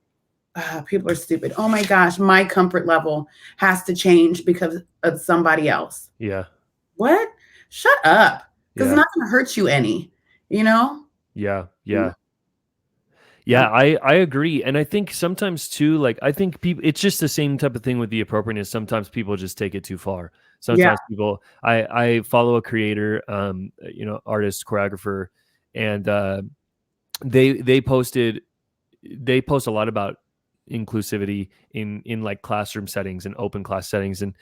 people are stupid. Oh my gosh, my comfort level has to change because of somebody else. Yeah. What? Shut up. Because it's not going to hurt you any, Yeah. Yeah, I agree. And I think sometimes too, like I think people, it's just the same type of thing with the appropriateness. Sometimes people just take it too far. Sometimes people, I follow a creator, artist, choreographer, and they post a lot about inclusivity in like classroom settings and open class settings. And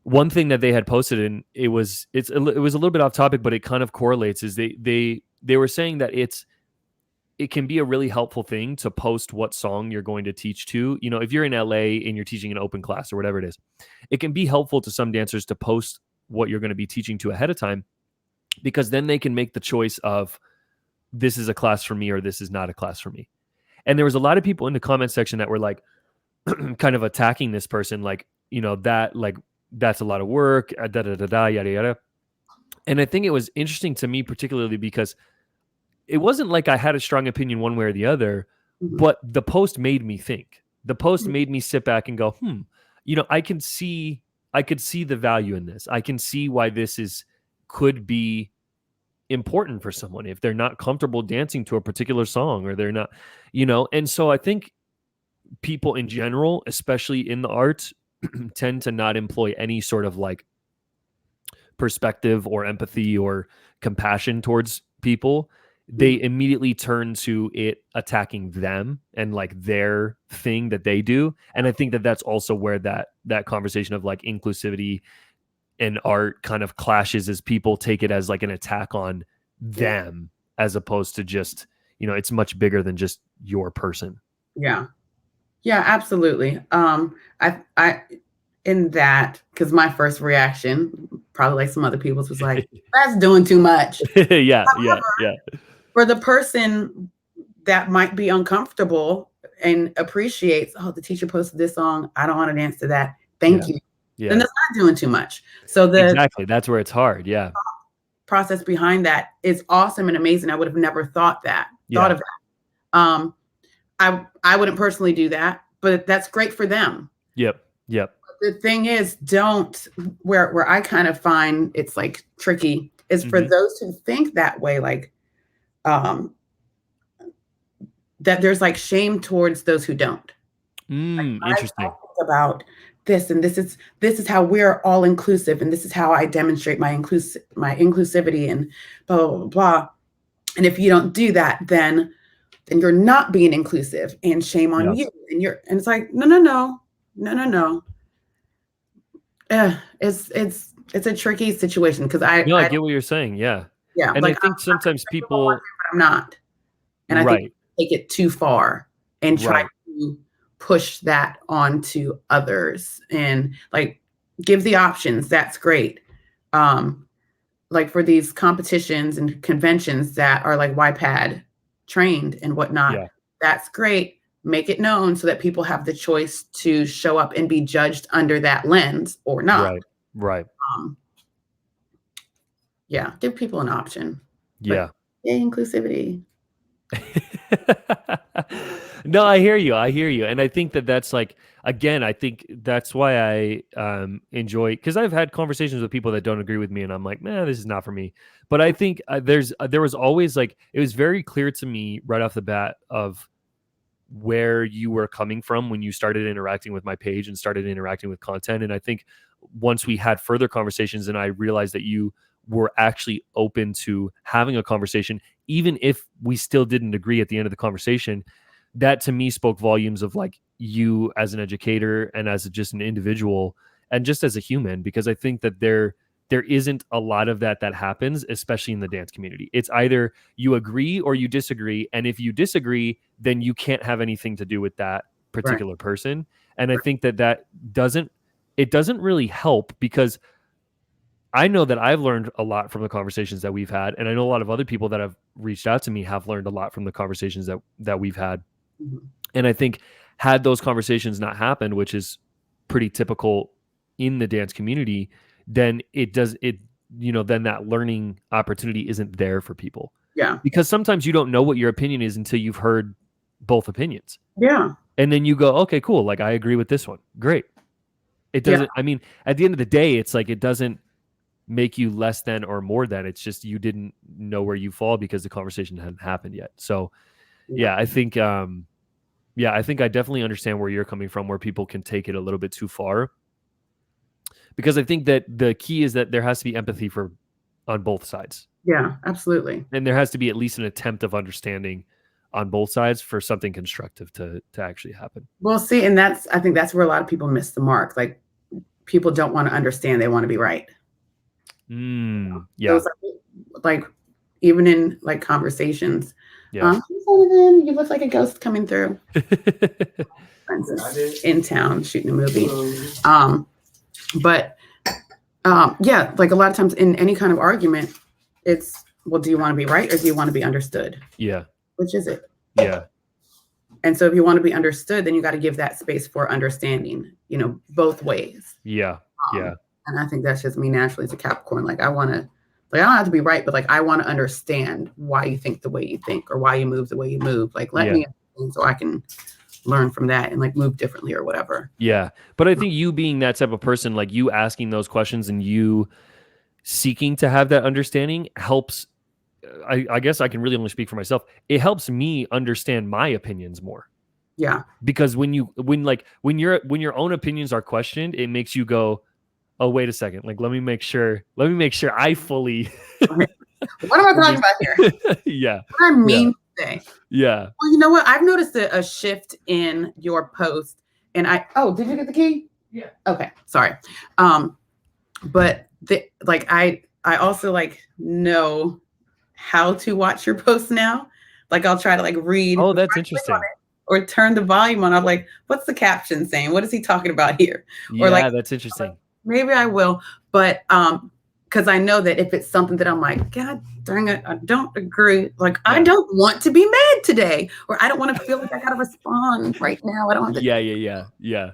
one thing that they had posted, and it was a little bit off topic, but it kind of correlates, is they were saying that it can be a really helpful thing to post what song you're going to teach to. If you're in LA and you're teaching an open class or whatever it is, it can be helpful to some dancers to post what you're going to be teaching to ahead of time, because then they can make the choice of this is a class for me or this is not a class for me. And there was a lot of people in the comment section that were like kind of attacking this person, like, that's a lot of work, yada, yada. And I think it was interesting to me, particularly because it wasn't like I had a strong opinion one way or the other, but the post made me think. The post made me sit back and go, I could see the value in this. I can see why this could be important for someone if they're not comfortable dancing to a particular song, or they're not, and so I think people in general, especially in the arts, tend to not employ any sort of like perspective or empathy or compassion towards people they immediately turn to it attacking them and like their thing that they do. And I think that that's also where that conversation of like inclusivity and art kind of clashes, as people take it as like an attack on them, as opposed to just, it's much bigger than just your person. Yeah. Yeah, absolutely. I in that, because my first reaction, probably like some other people's, was like, that's doing too much. Yeah. For the person that might be uncomfortable and appreciates, oh, the teacher posted this song, I don't want to dance to that. Thank you. Yeah. Then that's not doing too much. So exactly, that's where it's hard. Yeah. Process behind that is awesome and amazing. I would have never thought of that. I wouldn't personally do that, but that's great for them. Yep. The thing is, where I kind of find it's like tricky is for those who think that way, like that there's like shame towards those who don't. Interesting. I think about this, and this is how we're all inclusive, and this is how I demonstrate my inclusivity, and blah blah blah blah. And if you don't do that, then you're not being inclusive, and shame on you. And it's like, no. It's a tricky situation, because I get what you're saying. Yeah. And like, I think sometimes people, I'm not, and I think take it too far and try to push that onto others, and like give the options. That's great. Like for these competitions and conventions that are like YPAD trained and whatnot, that's great. Make it known so that people have the choice to show up and be judged under that lens or not. Right. Yeah, give people an option. Yeah. Inclusivity. No, I hear you. And I think that's like, again, I think that's why I enjoy, because I've had conversations with people that don't agree with me, and I'm like, man, this is not for me. But I think there was always like, it was very clear to me right off the bat of where you were coming from when you started interacting with my page and started interacting with content. And I think once we had further conversations and I realized that you were actually open to having a conversation, even if we still didn't agree at the end of the conversation, that to me spoke volumes of like you as an educator and as just an individual and just as a human, because I think that there isn't a lot of that happens, especially in the dance community. It's either you agree or you disagree. And if you disagree, then you can't have anything to do with that particular person. And I think that doesn't really help, because I know that I've learned a lot from the conversations that we've had. And I know a lot of other people that have reached out to me have learned a lot from the conversations that we've had. And I think had those conversations not happened, which is pretty typical in the dance community, then then that learning opportunity isn't there for people. Yeah. Because sometimes you don't know what your opinion is until you've heard both opinions. Yeah. And then you go, okay, cool. Like, I agree with this one. Great. It doesn't, I mean, at the end of the day, it's like, it doesn't make you less than or more than. It's just, you didn't know where you fall because the conversation hadn't happened yet. So I think, I think I definitely understand where you're coming from, where people can take it a little bit too far. Because I think that the key is that there has to be empathy on both sides. Yeah, absolutely. And there has to be at least an attempt of understanding on both sides for something constructive to actually happen. Well, see, and I think that's where a lot of people miss the mark. Like, people don't want to understand; they want to be right. Yeah. So like even in like conversations, yeah. You look like a ghost coming through. In town shooting a movie. But like a lot of times in any kind of argument, it's, well, do you want to be right or do you want to be understood? Yeah. Which is it? Yeah. And so if you want to be understood, then you got to give that space for understanding, both ways. Yeah. Yeah. And I think that's just me naturally as a Capricorn. Like, I don't have to be right, but like, I want to understand why you think the way you think or why you move the way you move. Like, let me understand so I can learn from that and like move differently or whatever. Yeah. But I think you being that type of person, like you asking those questions and you seeking to have that understanding helps. I guess I can really only speak for myself. It helps me understand my opinions more. Yeah. Because when your own opinions are questioned, it makes you go, oh, wait a second. Like, let me make sure I fully What am I talking about here? Yeah. What I Yeah. mean to say. Yeah. Well, you know what? I've noticed a shift in your post, and did you get the key? Yeah. Okay, sorry. But I also like know how to watch your posts now. Like I'll try to like read Oh, before that's I click on interesting. it or turn the volume on. I'm like, what's the caption saying? What is he talking about here? Or like Yeah, that's interesting. maybe I will, but because I know that if it's something that I'm like, God dang it, I don't agree. Like I Yeah. don't want to be mad today, or I don't want to feel like I gotta respond right now. I don't have to. Yeah.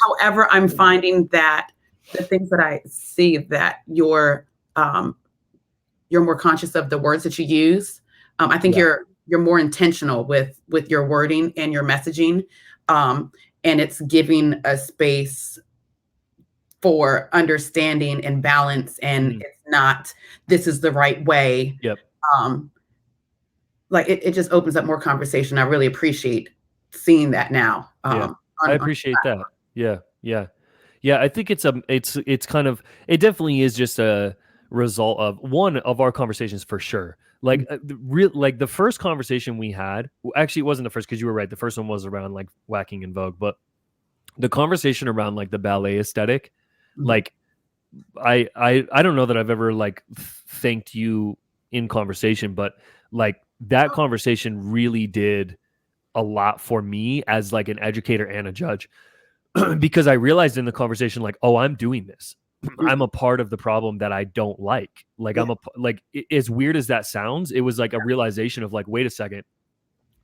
However, I'm finding that the things that I see that um, you're more conscious of the words that you use. I think Yeah. you're more intentional with your wording and your messaging, and it's giving a space for understanding and balance. And it's not this is the right way. Yep. Um, like it just opens up more conversation. I really appreciate seeing that now. Yeah. I appreciate that. Yeah. Yeah. Yeah, I think it's kind of, it definitely is just a result of one of our conversations for sure. Like like the first conversation we had, actually it wasn't the first because you were right. The first one was around like whacking in Vogue, but the conversation around like the ballet aesthetic, like I don't know that I've ever like thanked you in conversation, but like that conversation really did a lot for me as like an educator and a judge. Because I realized in the conversation, like, oh, I'm doing this. I'm a part of the problem that I don't like. Like, Yeah. as weird as that sounds, it was like a realization of like, wait a second,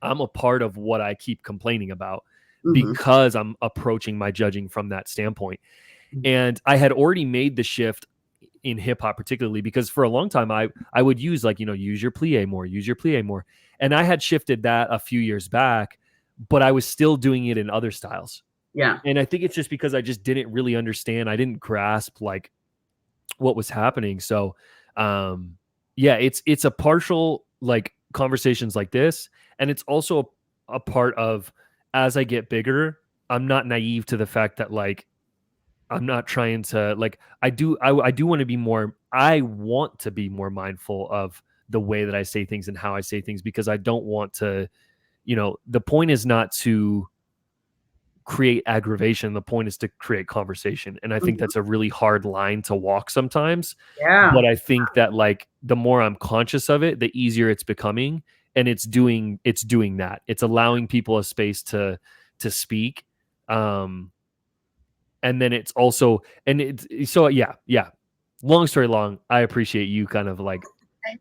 I'm a part of what I keep complaining about because I'm approaching my judging from that standpoint. And I had already made the shift in hip hop, particularly because for a long time I would use like, use your plie more. And I had shifted that a few years back, but I was still doing it in other styles. Yeah. And I think it's just because I just didn't really understand. I didn't grasp like what was happening. So, yeah, it's a partial like conversations like this, and it's also a part of as I get bigger, I'm not naive to the fact that like I'm not trying to like I do want to be more. I want to be more mindful of the way that I say things and how I say things because I don't want to. The point is not to create aggravation. The point is to create conversation. And I think that's a really hard line to walk sometimes. Yeah. But I think that like the more I'm conscious of it, the easier it's becoming. And it's doing that. It's allowing people a space to speak. And then it's also so yeah. Long story long, I appreciate you kind of like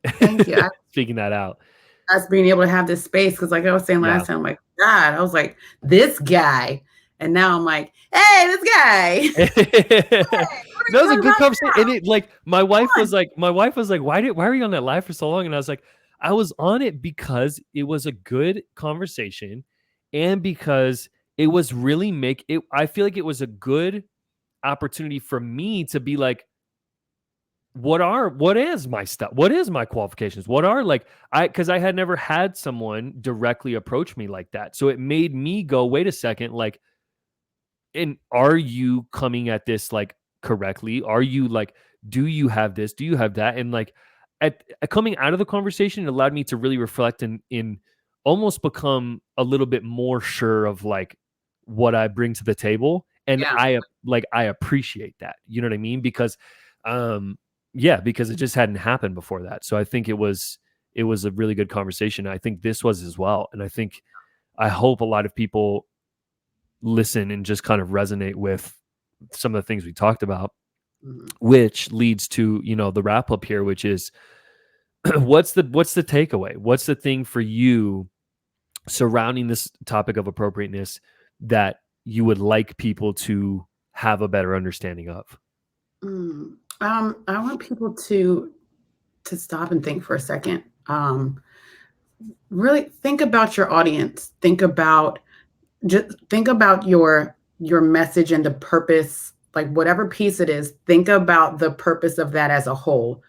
Thank you. speaking that out. Us being able to have this space because like I was saying last time, like God, I was like this guy, and now I'm like, hey, this guy. That was a good conversation. And it like my wife was like, why are you on that live for so long? And I was like, I was on it because it was a good conversation, and because it was really I feel like it was a good opportunity for me to be like, what is my stuff? What is my qualifications? What are like because I had never had someone directly approach me like that. So it made me go, wait a second, like, and are you coming at this like correctly? Are you like, do you have this? Do you have that? And like at coming out of the conversation, it allowed me to really reflect and in almost become a little bit more sure of like what I bring to the table. And I appreciate that. You know what I mean? Because because it just hadn't happened before that. So I think it was a really good conversation. I think this was as well. And I hope a lot of people listen and just kind of resonate with some of the things we talked about, which leads to, the wrap up here, which is what's the takeaway? What's the thing for you surrounding this topic of appropriateness that you would like people to have a better understanding of? I want people to stop and think for a second. Really think about your audience. Think about your message and the purpose, like whatever piece it is. Think about the purpose of that as a whole,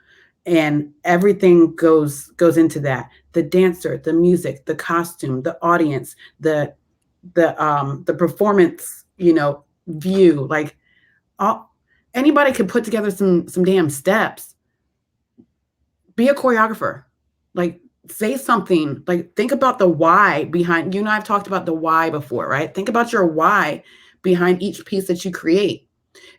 and everything goes into that. The dancer, the music, the costume, the audience, the performance. View like anybody could put together some damn steps, be a choreographer. Like, say something. Like, think about the why behind. You and I've talked about the why before, right? Think about your why behind each piece that you create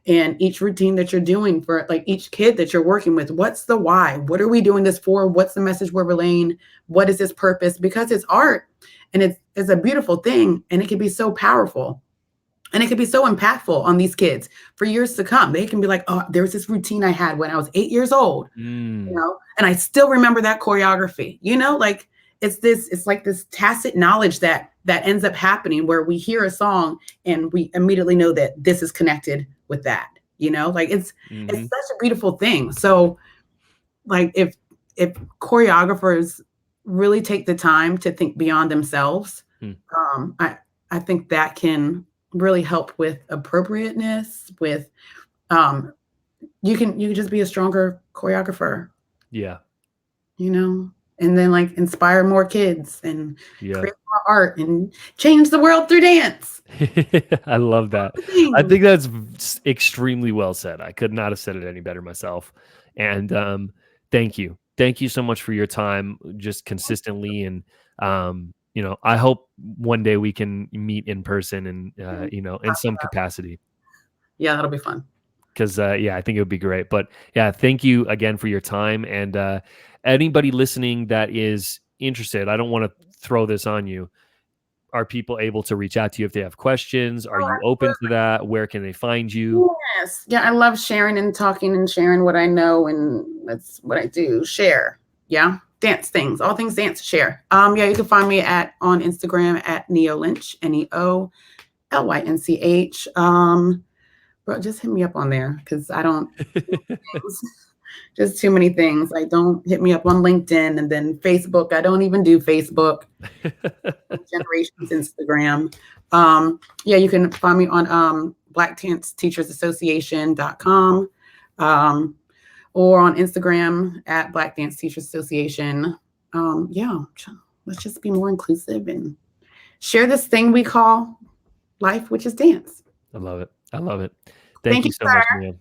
and each routine that you're doing for like each kid that you're working with. What's the why? What are we doing this for? What's the message we're relaying? What is this purpose? Because it's art, and it's a beautiful thing, and it can be so powerful. And it could be so impactful on these kids for years to come. They can be like, oh, there's this routine I had when I was 8 years old, and I still remember that choreography, like it's like this tacit knowledge that ends up happening where we hear a song and we immediately know that this is connected with that, like it's such a beautiful thing. So like if choreographers really take the time to think beyond themselves, I think that can really help with appropriateness, with you can just be a stronger choreographer. Yeah. And then like inspire more kids and Yeah. create more art and change the world through dance. I love that. I think that's extremely well said. I could not have said it any better myself. And thank you. Thank you so much for your time, just consistently. And I hope one day we can meet in person and in some capacity. Yeah, that'll be fun. Because I think it would be great. But yeah, thank you again for your time. And anybody listening that is interested, I don't want to throw this on you. Are people able to reach out to you if they have questions? Are you open to that? Where can they find you? Yes. Yeah, I love sharing and talking and sharing what I know, and that's what I do. Share. Yeah. Dance things. All things dance, share. Yeah, you can find me on Instagram at Neo Lynch, NeoLynch. Bro, just hit me up on there because I don't just too many things. Like, don't hit me up on LinkedIn and then Facebook. I don't even do Facebook. Generations Instagram. Yeah, you can find me on blackdanceteachersassociation.com or on Instagram at Black Dance Teachers Association. Yeah, let's just be more inclusive and share this thing we call life, which is dance. I love it. I love it. Thank you so much, Mia.